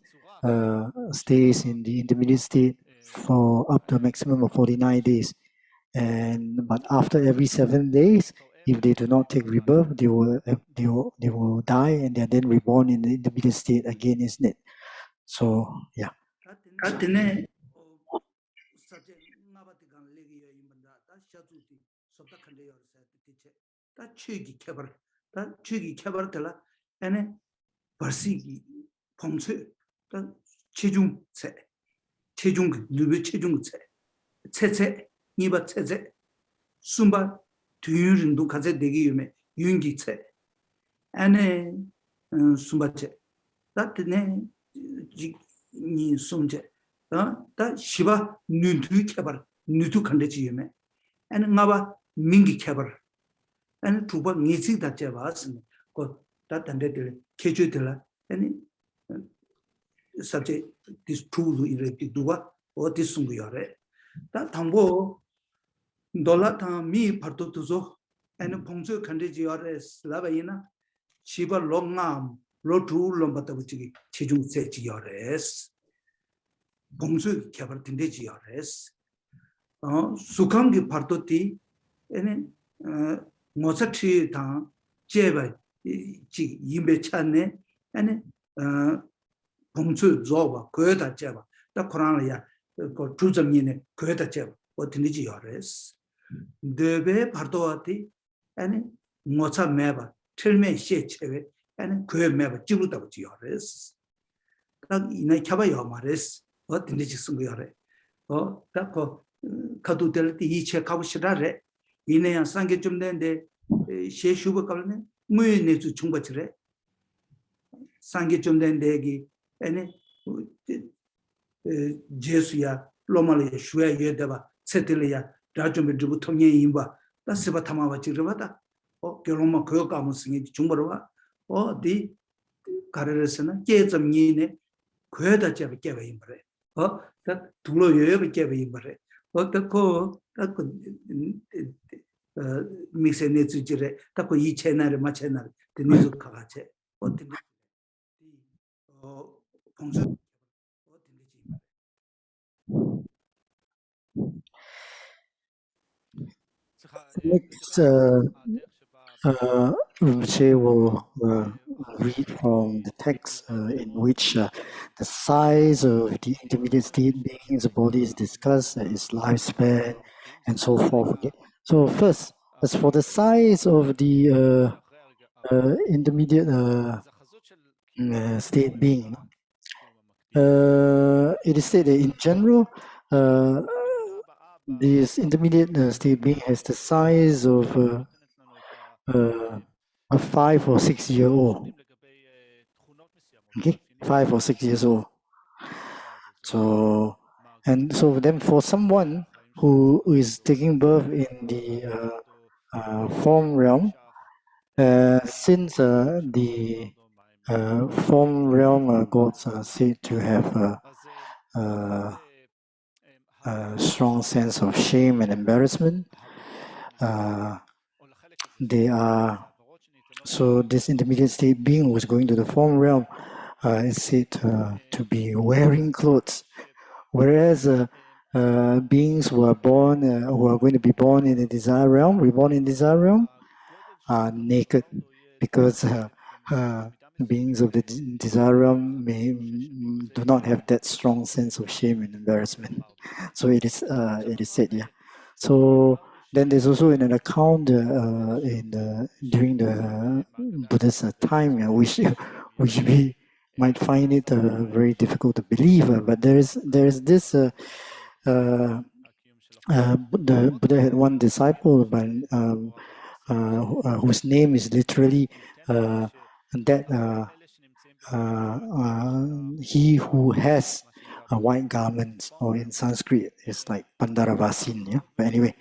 stays in the intermediate state for up to a maximum of 49 days. But after every 7 days, if they do not take rebirth, they will die and they are then reborn in the intermediate state again, isn't it? So yeah. 추기 개발들라 에네 벌시기 봉쇄 체중세 체중 누비 체중세 체체 니바 체체 숨바 뒤윤도 가제 되기 유매 윤기체 에네 숨바체 다트네 니 숨제 다 시바 누두 개발 누두 간데지 유매 에네 나바 민기 개발 and to what needs that Javas, got that and that Kejuilla, any subject this true elected dua or this sunguyare. That tambo dolata me partotuzo and Pongso Candigiores Lavaina, Shiva longam, lotu lombatavuchi, Chijun Sechiores, Pongso Cabertindigiores, Sukangi partoti, any 모사치 당 제바 지 임베 찬네 아니 봉수 조바 거다 제바 다 코란이야 그 주점이네 거다 제바 어떤지 요레스 데베 바르도아티 아니 모차 메바 틀메 시체베 아니 그 메바 지루다 버지 요레스 딱 이나 캬바요 마레스 어떤지 쓴거 요레 딱거 가도 때 이체 가고 싶다래 이내야 상계 좀 된데 셰슈버 깔네 무에네주 중받치래 상계 좀 된데 기 에네 제수야 로말에 슈에 예데바 세텔이야 다좀 두부 통에 임바 다 세바 타마바 지르바다 결혼만 그거 까무승이 중벌와 디 가르르스는 깨점이네 그에다 잡게 깨봐 임버래 다 둘로 여여 깨봐 임버래 어떻고 믹스네 주지래 딱고 이 채널에 맞채날 드니즈 가가체 어떻게 봉수 Next, Rinpoche will read from the text in which the size of the intermediate state beings, the body is discussed, its lifespan, and so forth. Okay? So first, as for the size of the intermediate state being, it is said that in general, this intermediate state being has the size of a 5 or 6 year old. Okay, 5 or 6 years old. So then for someone who is taking birth in the form realm, since the form realm gods are said to have a strong sense of shame and embarrassment, so this intermediate state being who is going to the form realm is said to be wearing clothes, whereas beings who are born, who are going to be born in the desire realm, reborn in desire realm, are naked, because beings of the desire realm do not have that strong sense of shame and embarrassment. So it is said, yeah. So then there's also an account during the Buddha's time, which we might find it very difficult to believe, but there is this. The Buddha had one disciple, whose name is literally he who has white garments, or in Sanskrit it's like Pandaravasin. Yeah? But anyway,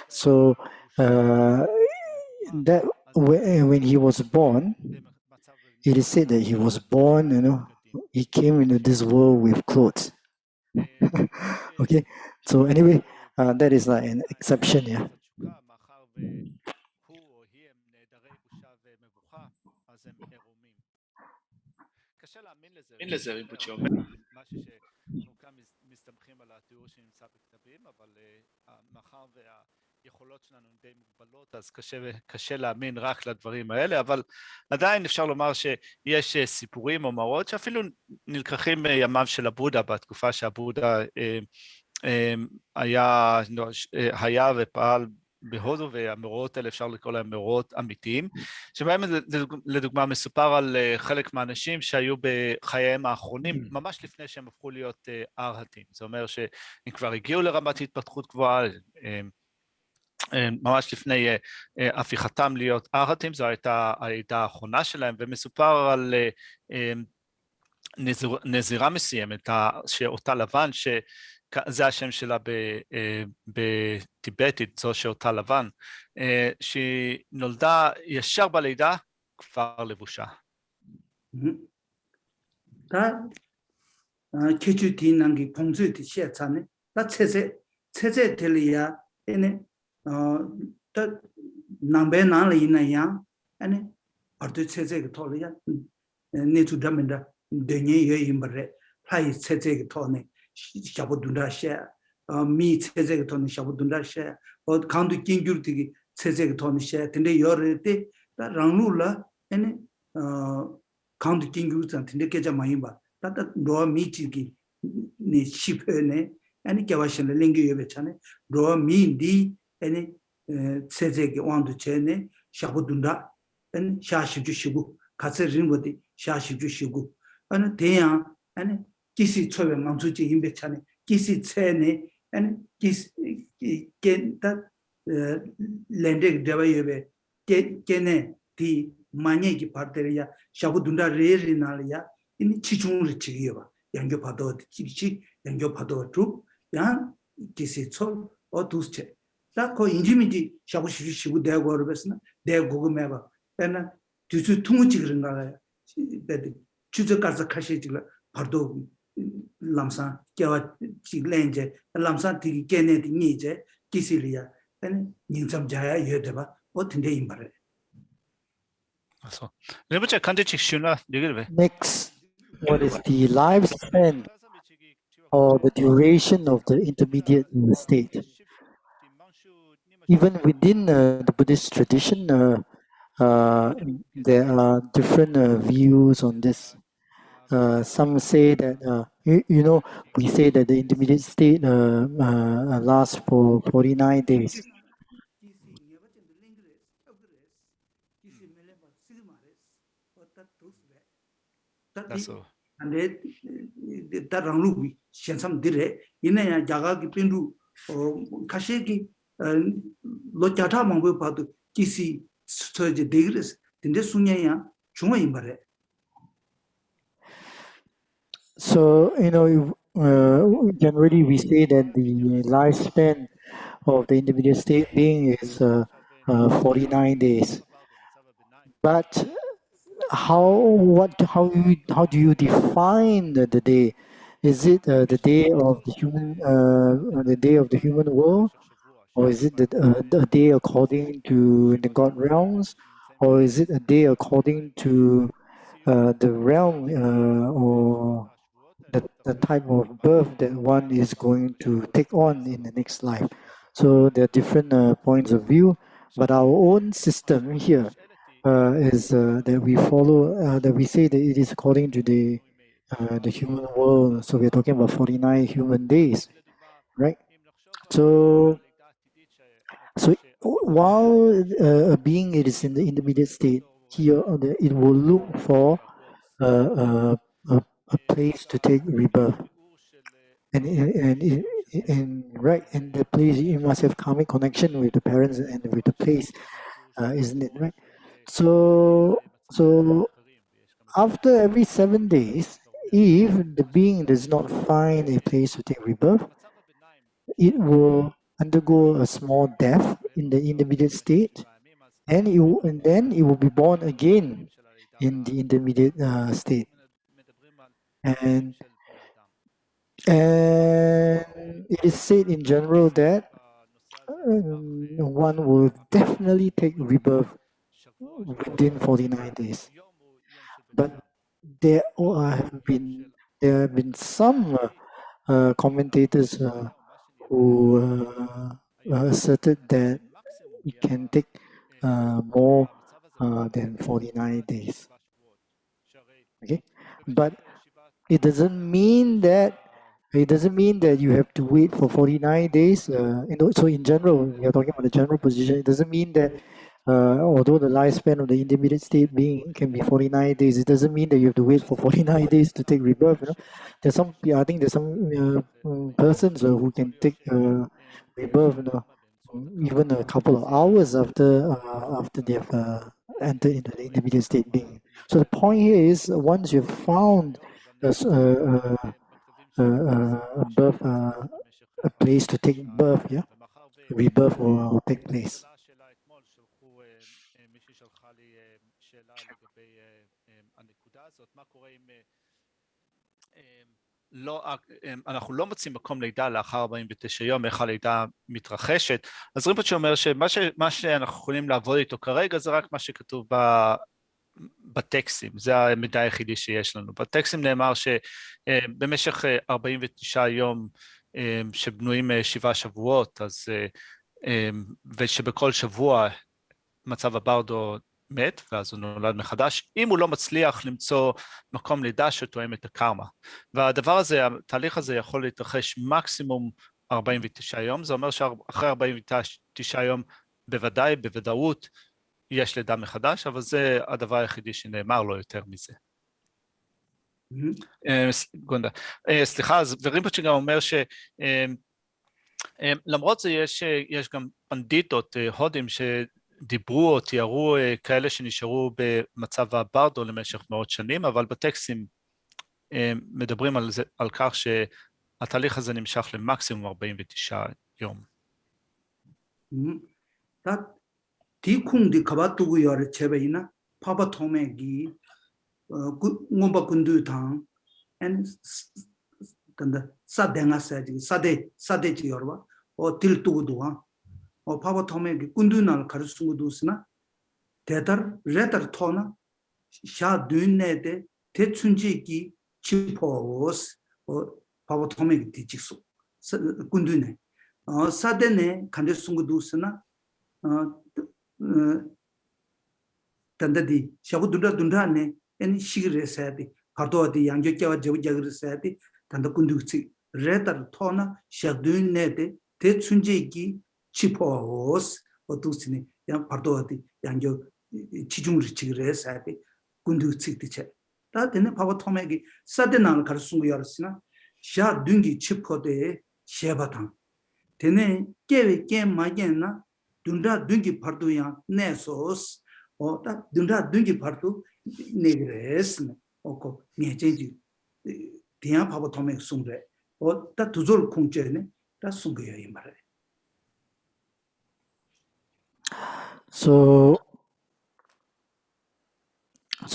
so that when he was born, it is said that he was born, he came into this world with clothes. Okay, so anyway, that is like an exception, yeah. אין לזה ריבוצ'ה אומר, משהו שאנחנו כאן מסתמכים על התיאור שנמצא בכתבים, אבל מאחר והיכולות שלנו הן די מוגבלות, אז קשה להאמין רק לדברים האלה, אבל עדיין אפשר לומר שיש סיפורים או מראות שאפילו נלקחים מימיו של הבודה, בתקופה שהבודה היה ופעל בהודו, והמאורעות האלה אפשר לקרוא להם מאורעות אמיתיים, שבהם לדוגמה מסופר על חלק מהאנשים שהיו בחייהם האחרונים, ממש לפני שהם הפכו להיות ארהטים. זה אומר שהם כבר הגיעו לרמת התפתחות גבוהה, ממש לפני הפיכתם להיות ארהטים, זו הייתה העדה האחרונה שלהם, ומסופר על נזירה מסוימת, שאותה לבן, זה השם שלה בטיבטית, זו שאותה לבן, שהיא נולדה ישר בלידה כבר לבושה. קיצ'ותי ננגי פונגזותי שיצאנה, צזה תליה, נמבה נעלה אי나야, ארדו צזה כתוליה, ניצו דמנדה, דניה ימברה, פלאי צזה כתולנה, 샤보둔다셰 미 체제가 돈 샤보둔다셰 강도 긴규르티기 체제가 돈셰 근데 여르때 랑루라 에네 강도 긴규르자 근데 계자 많이 봐 따따 로 미치기 니 시페네 아니 개와신의 링기 예배차네 로 미디 에네 체제가 완도 체네 샤보둔다 엔 샤시주시고 같이 링거디 샤시주시고 아니 대야 아니 किसी छोवे मंसूची हिंबेचाने किसी छेने and किस के तक Landé देवाये केने ती मान्ये की पार्टेरिया शाबुदुंडा रेरी नालिया इन चिचुंग चिगिवा यांगे पादो Chichi यांगे पादो troupe यां किसी छो और दूसरे 다 그 인지민지 샤고시시고 대고 그러면서 대고 매가 배나 뒤수 통우지 그런가 주저가서 가시지가 바로 람산 겨와 지렌제 람산 되게 깨네 이제 기실이야 아니 인sam자야 여대봐 어떤데 임바래 Also, Rinpoche kannte sich schöner, Next, what is the lifespan or the duration of the intermediate state? Even within the Buddhist tradition, there are different views on this. Some say that, we say that the intermediate state lasts for 49 days. That's all. 근데 다랑루비 현상들에 이내야 자가기 빈루 가시기 로자타 망고 봐도 기시 스터지 데그레스 근데 순야야 중앙인 말에 So, generally we say that the lifespan of the intermediate state being is 49 days. But how do you define the day? Is it the day of the human world, or is it the day according to the God realms, or is it a day according to the realm or the type of birth that one is going to take on in the next life? So there are different points of view, but our own system here is that we follow, that we say that it is according to the human world. So we're talking about 49 human days, right? So while a being is in the intermediate state, here it will look for a place to take rebirth, and the place you must have karmic connection with the parents and with the place, isn't it, right? So after every 7 days, if the being does not find a place to take rebirth, it will undergo a small death in the intermediate state, and then it will be born again in the intermediate state. And it is said in general that one will definitely take rebirth within 49 days. But there have been some commentators who asserted that it can take more than 49 days. Okay, but it doesn't mean that you have to wait for 49 days. So in general, we are talking about the general position. It doesn't mean that although the lifespan of the intermediate state being can be 49 days, it doesn't mean that you have to wait for 49 days to take rebirth. There's some, I think there's some persons who can take rebirth, even a couple of hours after they've entered into the intermediate state being. So the point here is, once you've found a place to take birth, rebirth will take place. אנחנו לא מוצאים מקום לידה לאחר 49 יום, איך הלידה מתרחשת. אז רימפוצ'ה אומר שמה שאנחנו יכולים לעבוד איתו כרגע זה רק מה שכתוב בטקסטים, זה המידע היחידי שיש לנו. בטקסטים נאמר שבמשך 49 יום שבנויים 7 שבועות, ושבכל שבוע מצב הברדו מת, ואז הוא נולד מחדש, אם הוא לא מצליח למצוא מקום לידה שתואם את הקרמה. והדבר הזה, התהליך הזה יכול להתרחש מקסימום 49 יום, זה אומר שאחרי 49 יום בוודאי, בוודאות, יש לידה מחדש, אבל זה הדבר היחידי שנאמר לו יותר מזה. גונדה, סליחה, אז ורימפוצ'ה גם אומר שלמרות זה יש גם פנדיטות, הודים שדיברו או תיארו כאלה שנשארו במצב הברדו למשך מאות שנים, אבל בטקסטים מדברים על כך שהתהליך הזה נמשך למקסימום 49 יום. 다 디쿵디 가바두고 여를 제베이나 파바 통매기 ngomba kundu thang and tanda sadenga saji sade ji yorwa o til tu duwa o phaba thome gi kundu nal khar sungu dusna tetar retar thona sha dunne de te chunji gi chipos o phaba thome gi dijiksu kundu ne sade ne khande sungu dusna tanda di shabu dunda ne en shigre saati pardo di yangyo kyawa jabu jagre saati tanda kunduksi retar thona shagdun ne te chunje gi chipos otusini yang pardo di yangyo chijungri chigre saati kunduksi tiche ta tene paba thome gi sadenal kar sungu yarsina sha dungi chipo de shebatang tene kewe kem magena dunda dungi pardo yang nesos o ta dunda dungi pardo negres oko niejeji dia pabo tome sungre o ta tuzol kungchene ta sungyo imare. So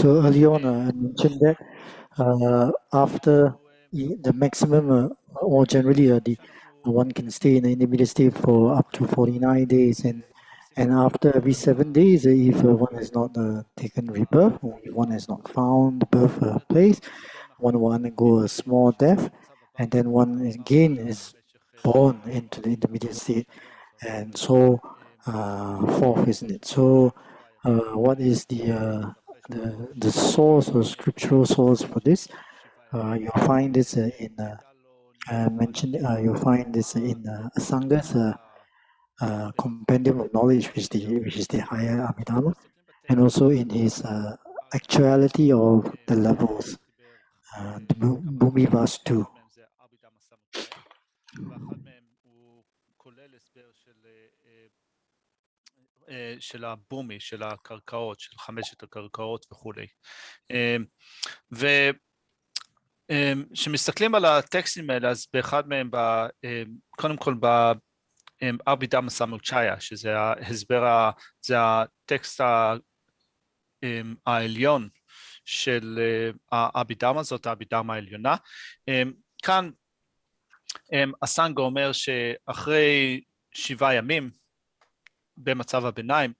earlier on I mentioned that after the maximum or generally one can stay in the intermediate state for up to 49 days and after every 7 days if one has not taken rebirth or if one has not found the birth place, one will undergo a small death and then one again is born into the intermediate state and so forth, isn't it? So what is the source or scriptural source for this? You'll find this you'll find this in Asanga's compendium of knowledge, which is the higher Abhidharma, and also in his actuality of the levels, the Bhumivas 2. של הבומי, של הקרקעות, של 5 הקרקעות וכולי. וכשמסתכלים על הטקסטים האלה, אז באחד מהם, קודם כל באבידמה סמוצ'איה, שזה ההסבר, זה הטקסט העליון של האבידמה, זאת האבידמה העליונה. כאן הסנגה אומר שאחרי 7 ימים, במצב הביניים,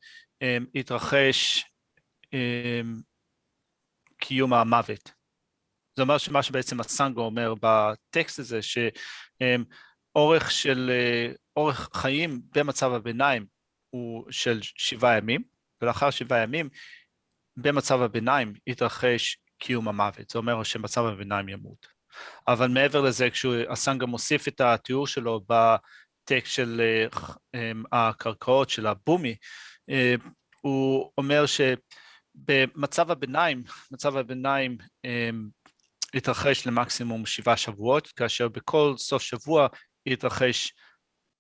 התרחש קיום המוות. זה אומר שמה שבעצם הסנגה אומר בטקסט הזה, שאורך חיים במצב הביניים הוא של 7 ימים, ולאחר 7 ימים, במצב הביניים התרחש קיום המוות. זה אומר שמצב הביניים ימות. אבל מעבר לזה, כשהסנגה מוסיף את התיאור שלו טקסט של הקרקעות של הבומי, הוא אומר שבמצב הביניים, מצב הביניים התרחש למקסימום 7 שבועות, כאשר בכל סוף שבוע התרחש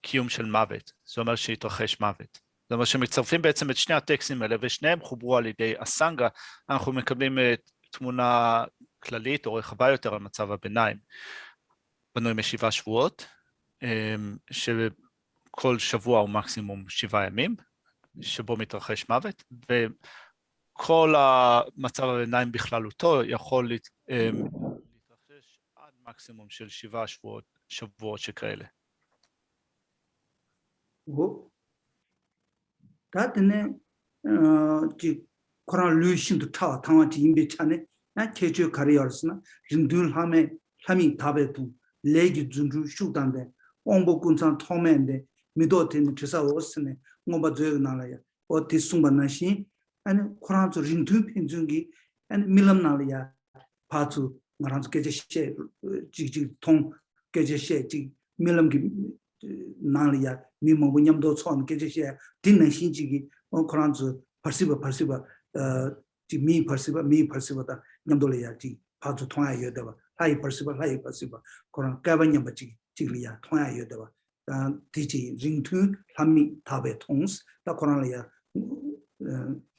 קיום של מוות, זאת אומרת שהתרחש מוות. זאת אומרת שמצרפים בעצם את שני הטקסטים האלה, ושניהם חוברו על ידי הסנגה, אנחנו מקבלים תמונה כללית או רחבה יותר על מצב הביניים, בנוי מ7 שבועות, שכל שבוע הוא מקסימום 7 ימים, שבו מתרחש מוות, וכל המצב הביניים בכללותו יכול להתרחש עד מקסימום של 7 שבועות שכאלה. 다드네 지 코란 루신도 타 당한테 임베차네 나 계주 가리얼스나 림둘 함에 함이 답에도 레기 준주 슈단데 옹복군산 토멘데 미도테는 주사 오스네 뭐바 저거 나라야 어디 숨반나시 아니 코란조 림둘 펜중기 아니 밀람 나라야 파주 나란스 계제시 지지 통 계제시 지 밀람기 나라야 미모부 냠도 촌 계제시 딘는 신지기 코란조 파시바 지 파시바다 냠돌이야 지 파주 통하여 여다바 하이 파시바 코란 까바냐 바지 지리야 통하여 여다바 디지 링투 함미 타베 통스 다 코란이야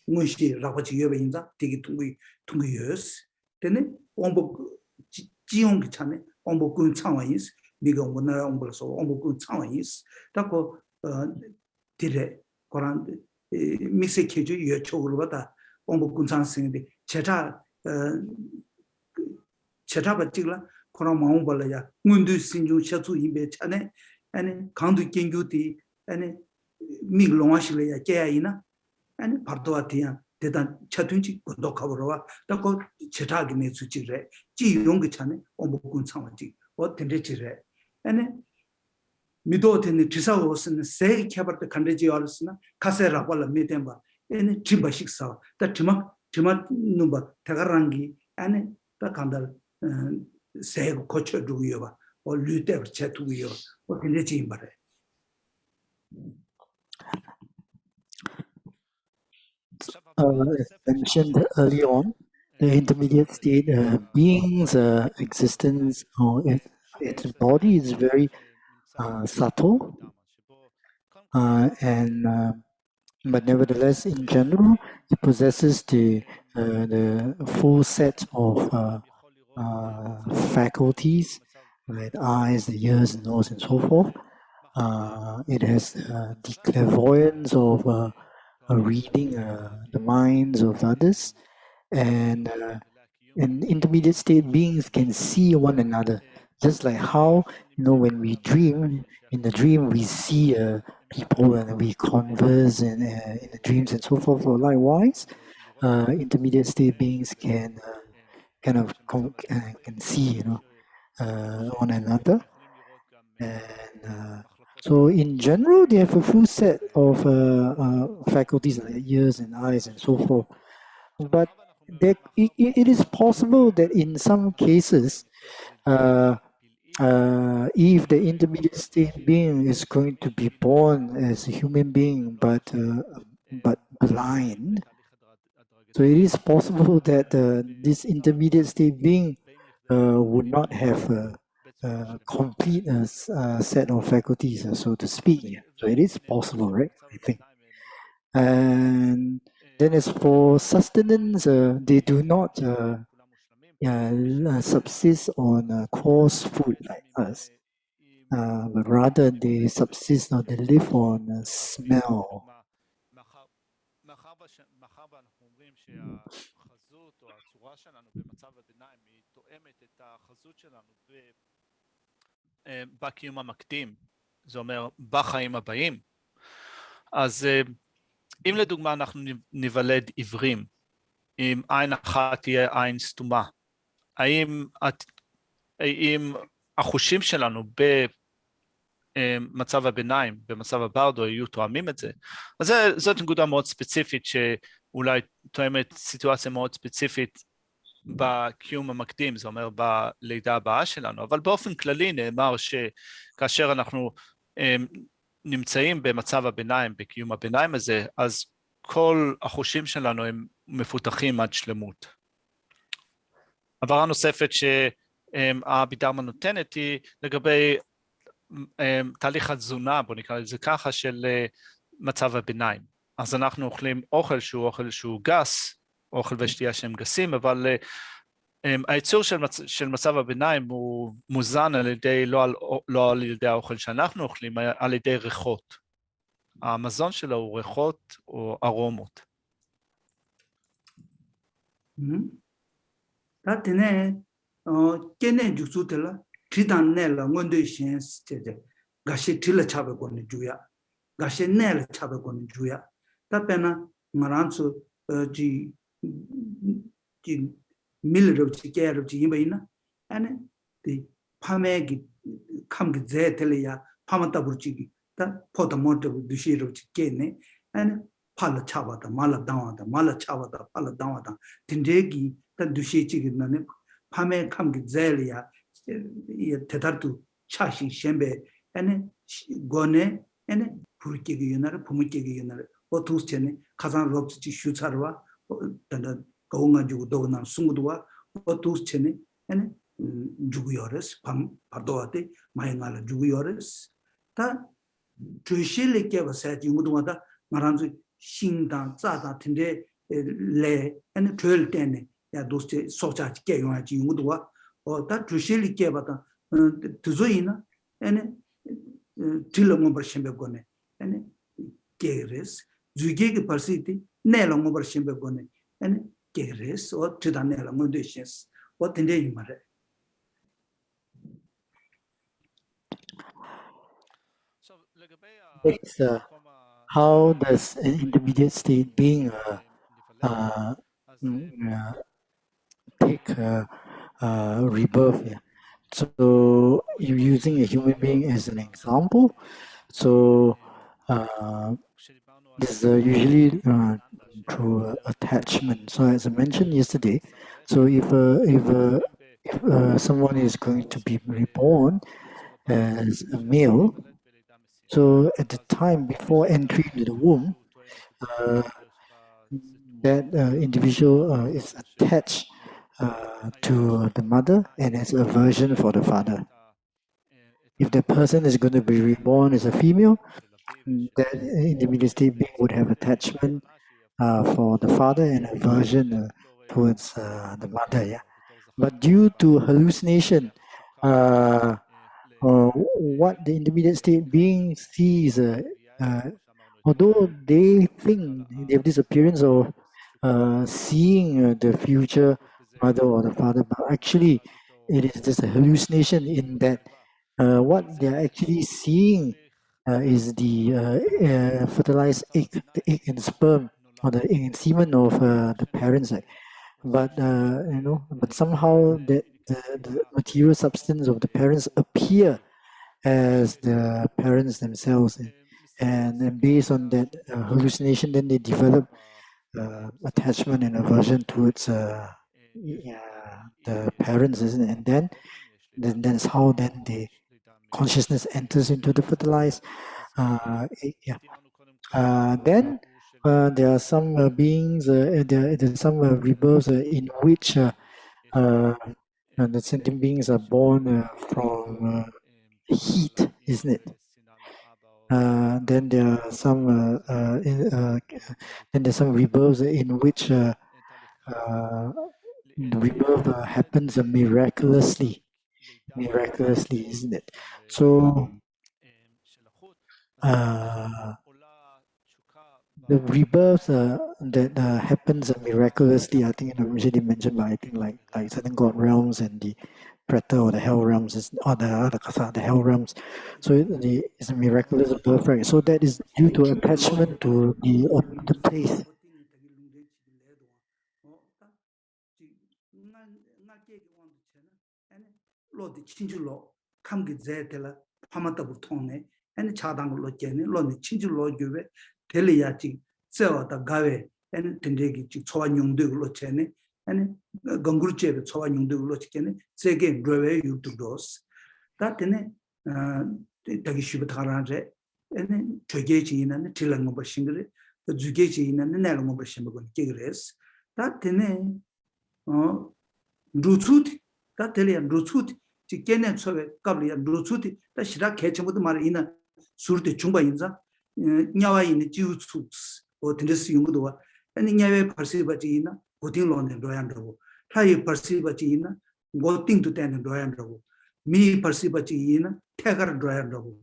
무시 라바지 여베인자 디기 통구여스 되네 온복 지용기 차네 온복군 창원이스 미가 원나라 온복서 온복군 창원이스 다고 dire koran mixe keju ye chogulbata ombo kunsan singdi cheta batigla koran maungbola ya ngundu sinju chatsu imbe chane ane kandu kengyuti ane miglongashile ya keyaina ane pardoa tiya 대단 차tun지 고독하고와 또 제타기 내수지래 지 용기 차네 엄복군 상황지 어떤데지래 아니 미도드는 지사오스는 세 개발때 간대지 알았으나 카세라 발라 메템바 아니 짐바식사 다 지마 누바 대가랑기 아니 다 간달 세 고쳐 두고요 봐 류대 쳐 두고요 어떤데지 임바래 As mentioned early on, the intermediate state being's existence or its body is very subtle, but nevertheless, in general, it possesses the full set of faculties, like the eyes, the ears, the nose, and so forth. It has the clairvoyance of reading the minds of others, and intermediate state beings can see one another, just like how when we dream, in the dream we see people and we converse in the dreams and so forth. So likewise, intermediate state beings can can see one another, and so in general, they have a full set of faculties like ears and eyes and so forth. But it is possible that in some cases, if the intermediate state being is going to be born as a human being but blind, so it is possible that this intermediate state being would not have a complete set of faculties, so to speak. So it is possible, right? I think. And then as for sustenance, they do not subsist on coarse food like us, but rather they subsist or they live on smell. בקיום המקדים, זה אומר בחיים הבאים. אז אם לדוגמה אנחנו ניוולד עיוורים, אם עין אחת תהיה עין סתומה, האם החושים שלנו במצב הביניים, במצב הברדו, יהיו תואמים את זה? אז זאת נקודה מאוד ספציפית שאולי תואמת סיטואציה מאוד ספציפית בקיום המקדים, זה אומר בלידה הבאה שלנו, אבל באופן כללי נאמר שכאשר אנחנו נמצאים במצב הביניים, בקיום הביניים הזה, אז כל החושים שלנו הם מפותחים עד שלמות. הבהרה נוספת שהבידרמה נותנת היא לגבי תהליך התזונה, בוא נקרא לזה ככה, של מצב הביניים. אז אנחנו אוכלים אוכל שהוא גס, אוכל ושתייה שהם גסים, אבל הייצור של מצב הביניים הוא מוזן על ידי, לא על ידי האוכל שאנחנו אוכלים, על ידי ריחות. המזון שלו הוא ריחות או ארומות. 다때네 깨네 주수들라 지단내라 원도 신스제 가시 틀라 차베고는 주야 가시 내라 차베고는 주야 답변은 말한수 지 밀럽지 깨럽지 이메이나 아니 이 파메기 감기 제텔이야 파마다 부르지기 다 포도모도 두시럽지 깨네 아니 팔라 차바다 말라 당와다 말라 차바다 팔라 당와다 딘데기 다 두시지기는 파메 감기 제리야 이 대다도 차시 셴베 아니 고네 아니 부르기기 유나를 부무기기 유나를 어두스체네 가장 럽지 슈차르와 단다 거운가지고 도나 숨도와 어두스체네 아니 주구여레스 바도한테 마이나라 주구여레스 다 주실리게 버세지 무도마다 말한지 신당 짜다 텐데 레 아니 될 때네 야 도스체 소자지 개용하지 무도와 다 주실리게 바다 두조이나 아니 딜롱 버심베고네 아니 Keres, Zugig Persiti, Nelong over Shimbegone, and Keres or Tridanella Mundishes, what in the Imare. It's, how does an intermediate state being take rebirth? Yeah. So you're using a human being as an example. So this is usually through attachment. So as I mentioned yesterday, so if someone is going to be reborn as a male, so at the time before entry into the womb, that individual is attached to the mother and has aversion for the father. If the person is going to be reborn as a female, that intermediate state being would have attachment for the father and aversion towards the mother. Yeah, but due to hallucination, what the intermediate state being sees, although they think they have this appearance of seeing the future mother or the father, but actually it is just a hallucination in that what they're actually seeing is the fertilized egg, the egg and sperm, or the egg and semen of the parents. But but somehow that the material substance of the parents appear as the parents themselves, and then based on that hallucination, then they develop attachment and aversion towards the parents, isn't it? And then that's how then the consciousness enters into the fertilized egg. Then there are some beings, there's some rebirths in which the sentient beings are born from heat, isn't it? Then there are some then there's some rebirths in which the rebirth happens miraculously, isn't it? So the rebirth that happens miraculously, I think usually mentioned by, I think, like certain god realms and the preta or the hell realms, or the hell realms. So it's a miraculous birth, right? So that is due to attachment to the place. And Chadang Logeni, Loni Chinju Lojuve, Teliati, Seota Gave, and Tendegi, Choanyung de Lochene, and Gongruche, Choanyung de Lochene, Sege, Dreve, you to those. That in it, Tagishibataranje, and Togechi and Tilang over Shingri, the Zugechi and the Nelum over Shimbagon Tigres. That in it, Rutsut, that Telian Rutsut, Chicken and Sove, Kabli and Rutsut, that Shira catch with Marina. Surte Chumba Inza, Nyawa in the Jew suits, or Tennessee Yungudua, and Nyawa Persibajina, putting on and Doyandro. Try Persibajina, voting to ten and Doyandro. Me Persibajina, Tagar Doyandro.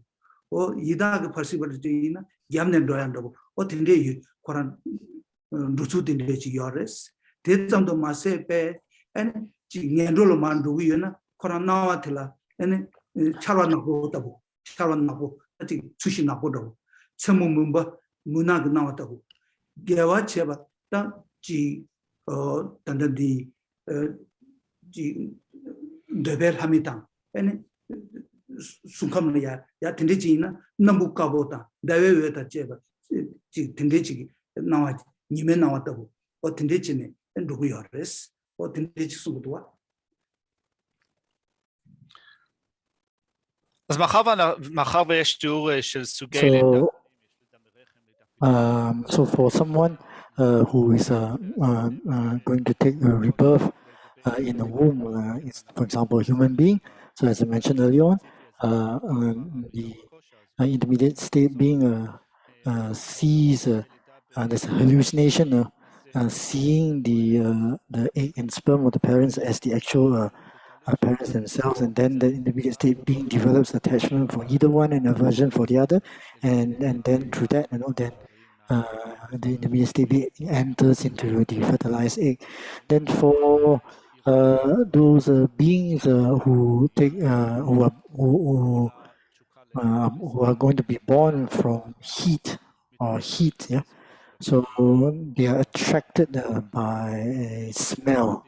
Or Yidag Persibajina, Yamne Doyandro. What in day, Koran Rusut in the Yores, did some to Masepe, and Yandolo Manduina, Koranawatilla, and Charanabo, Charanabo. Sushi Napodo, Samumba, Munag Nawatabu. Gawacheva, G. Tanda the Deber Hamitan, and Sukamia, Yatindijina, Nambukabota, Daveta Cheva, Tindichi, now at Nimenawatabu, or Tindicine, and Duyores, or Tindich Sudua. אז מאחר ויש תיאור של סוגי לידה. So for someone who is going to take a rebirth in a womb, for example, a human being, so as I mentioned earlier on, the intermediate state being sees this hallucination, seeing the egg and sperm of the parents as the actual parents themselves, and then the intermediate state being develops attachment for either one and aversion for the other, and then through that, then the intermediate state being enters into the fertilized egg. Then for those beings who take who are going to be born from heat, yeah. So they are attracted by smell.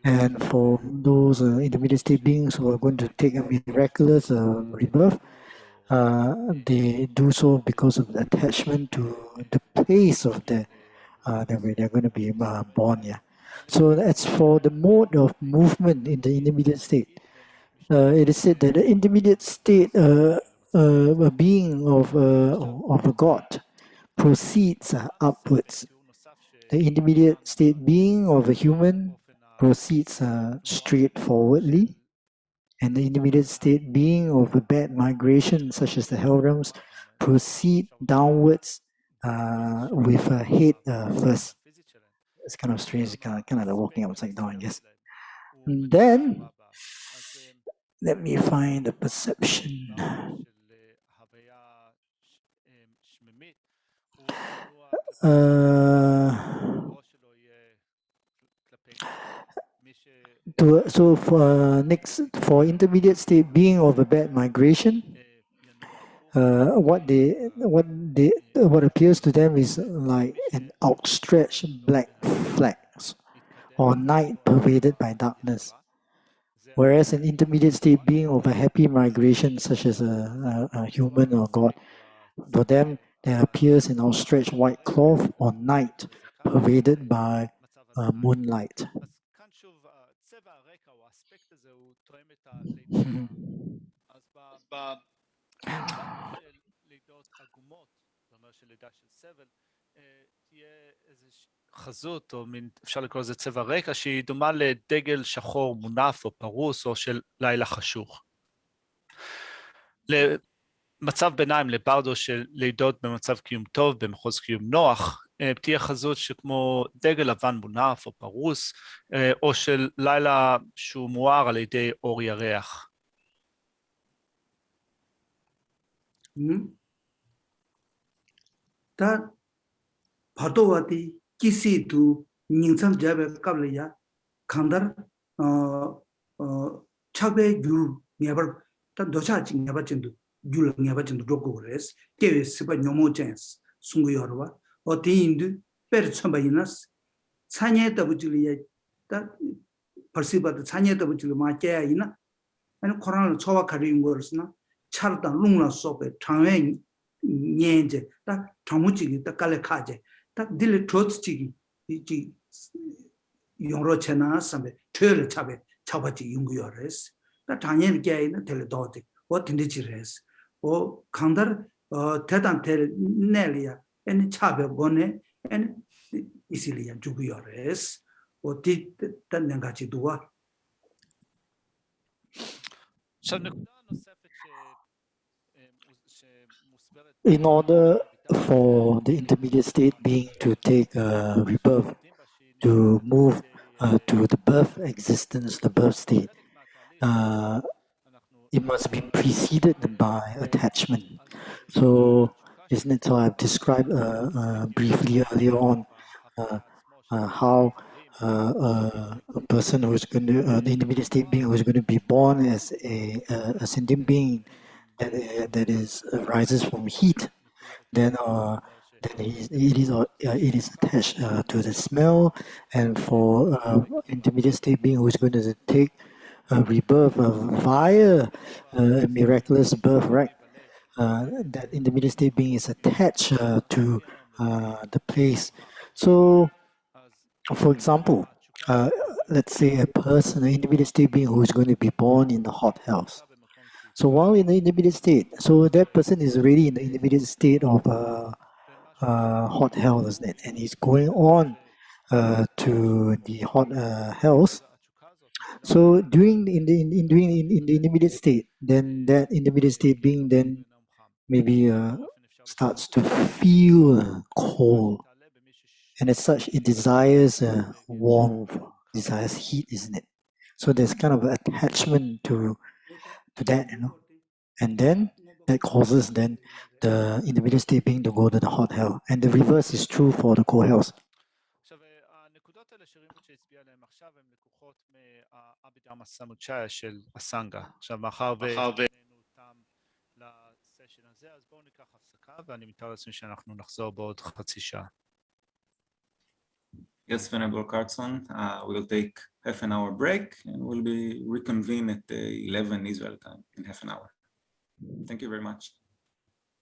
And for those intermediate state beings who are going to take a miraculous rebirth, they do so because of the attachment to the place of the where they're going to be born. Yeah. So as for the mode of movement in the intermediate state, it is said that the intermediate state, a being of a god, proceeds upwards. The intermediate state being of a human proceeds straightforwardly, and the intermediate state being of a bad migration, such as the hell realms, proceed downwards with a head first. It's kind of strange, kind of like walking upside down, I guess. And then, let me find the perception. So for next, for intermediate state being of a bad migration, what appears to them is like an outstretched black flags or night pervaded by darkness. Whereas an intermediate state being of a happy migration, such as a human or god, for them there appears an outstretched white cloth or night pervaded by moonlight. תהיה איזו חזות, או מין, אפשר לקרוא לזה צבע רקע, שהיא דומה לדגל שחור מונף או פרוס, או של לילה חשוך. למצב ביניים, לברדו של לידות במצב קיום טוב, במחוז קיום נוח, תהיה חזות שכמו דגל לבן מונף או פרוס, או של לילה שהוא מואר על ידי אור ירח. Bhardowati kisi tu ningsam jabe kablaya khandar chabe gyul ngebar ta dosha chi ngebar chindu gyul ngebar chindu roko res kewe sipa nyomo chens sungu yorwa o ti indu per chamba inas sanye ta bujili ta parsiba ta sanye ta bujili ma kya ina ani koran chowa khari ngorasna charta lungla sobe thangwe nyenje ta thamuchi ta kale khaje 딱 딜레 트로츠치기 이 용로 채나 삼베 트를 잡아지 용구여레스 딱 당연히 게이는 텔레도데 뭐 딘디지레스 오 강달 대단 텔 넬리아 애니 차베 보네 애니 이실리아 주구여레스 어디 딴 같이 두와 In order for the intermediate state being to take rebirth, to move to the birth existence, the birth state, it must be preceded by attachment. So, isn't it? So I've described briefly earlier on how a person who's going to, the intermediate state being who's going to be born as a sentient being that arises from heat, then it is attached to the smell, and for intermediate state being who is going to take rebirth via a miraculous birth, right? That intermediate state being is attached to the place. So, for example, let's say a person, an intermediate state being who is going to be born in the hot house. So while in the intermediate state, so that person is already in the intermediate state of hot hell, isn't it? And he's going on to the hot hells. So during in the intermediate state, then that intermediate state being then maybe starts to feel cold, and as such, it desires warmth, desires heat, isn't it? So there's kind of attachment to that, you know, and then that causes then the intermediate state being to go to the hot hell, and the reverse is true for the cold hells. עכשיו, הנקודות האלה שרימפוצ'ה הצביע עליהן עכשיו הן לקוחות מהאבידרמה סמוצ'איה של הסנגה. עכשיו, מאחר ונהנו תם לסשן הזה, אז בואו ניקח הפסקה, ואני מתאר לעצמי שאנחנו נחזור בעוד חצי שעה. Yes, Venerable Carlson, we'll take half an hour break and we'll be reconvene at 11 Israel time in half an hour. Thank you very much.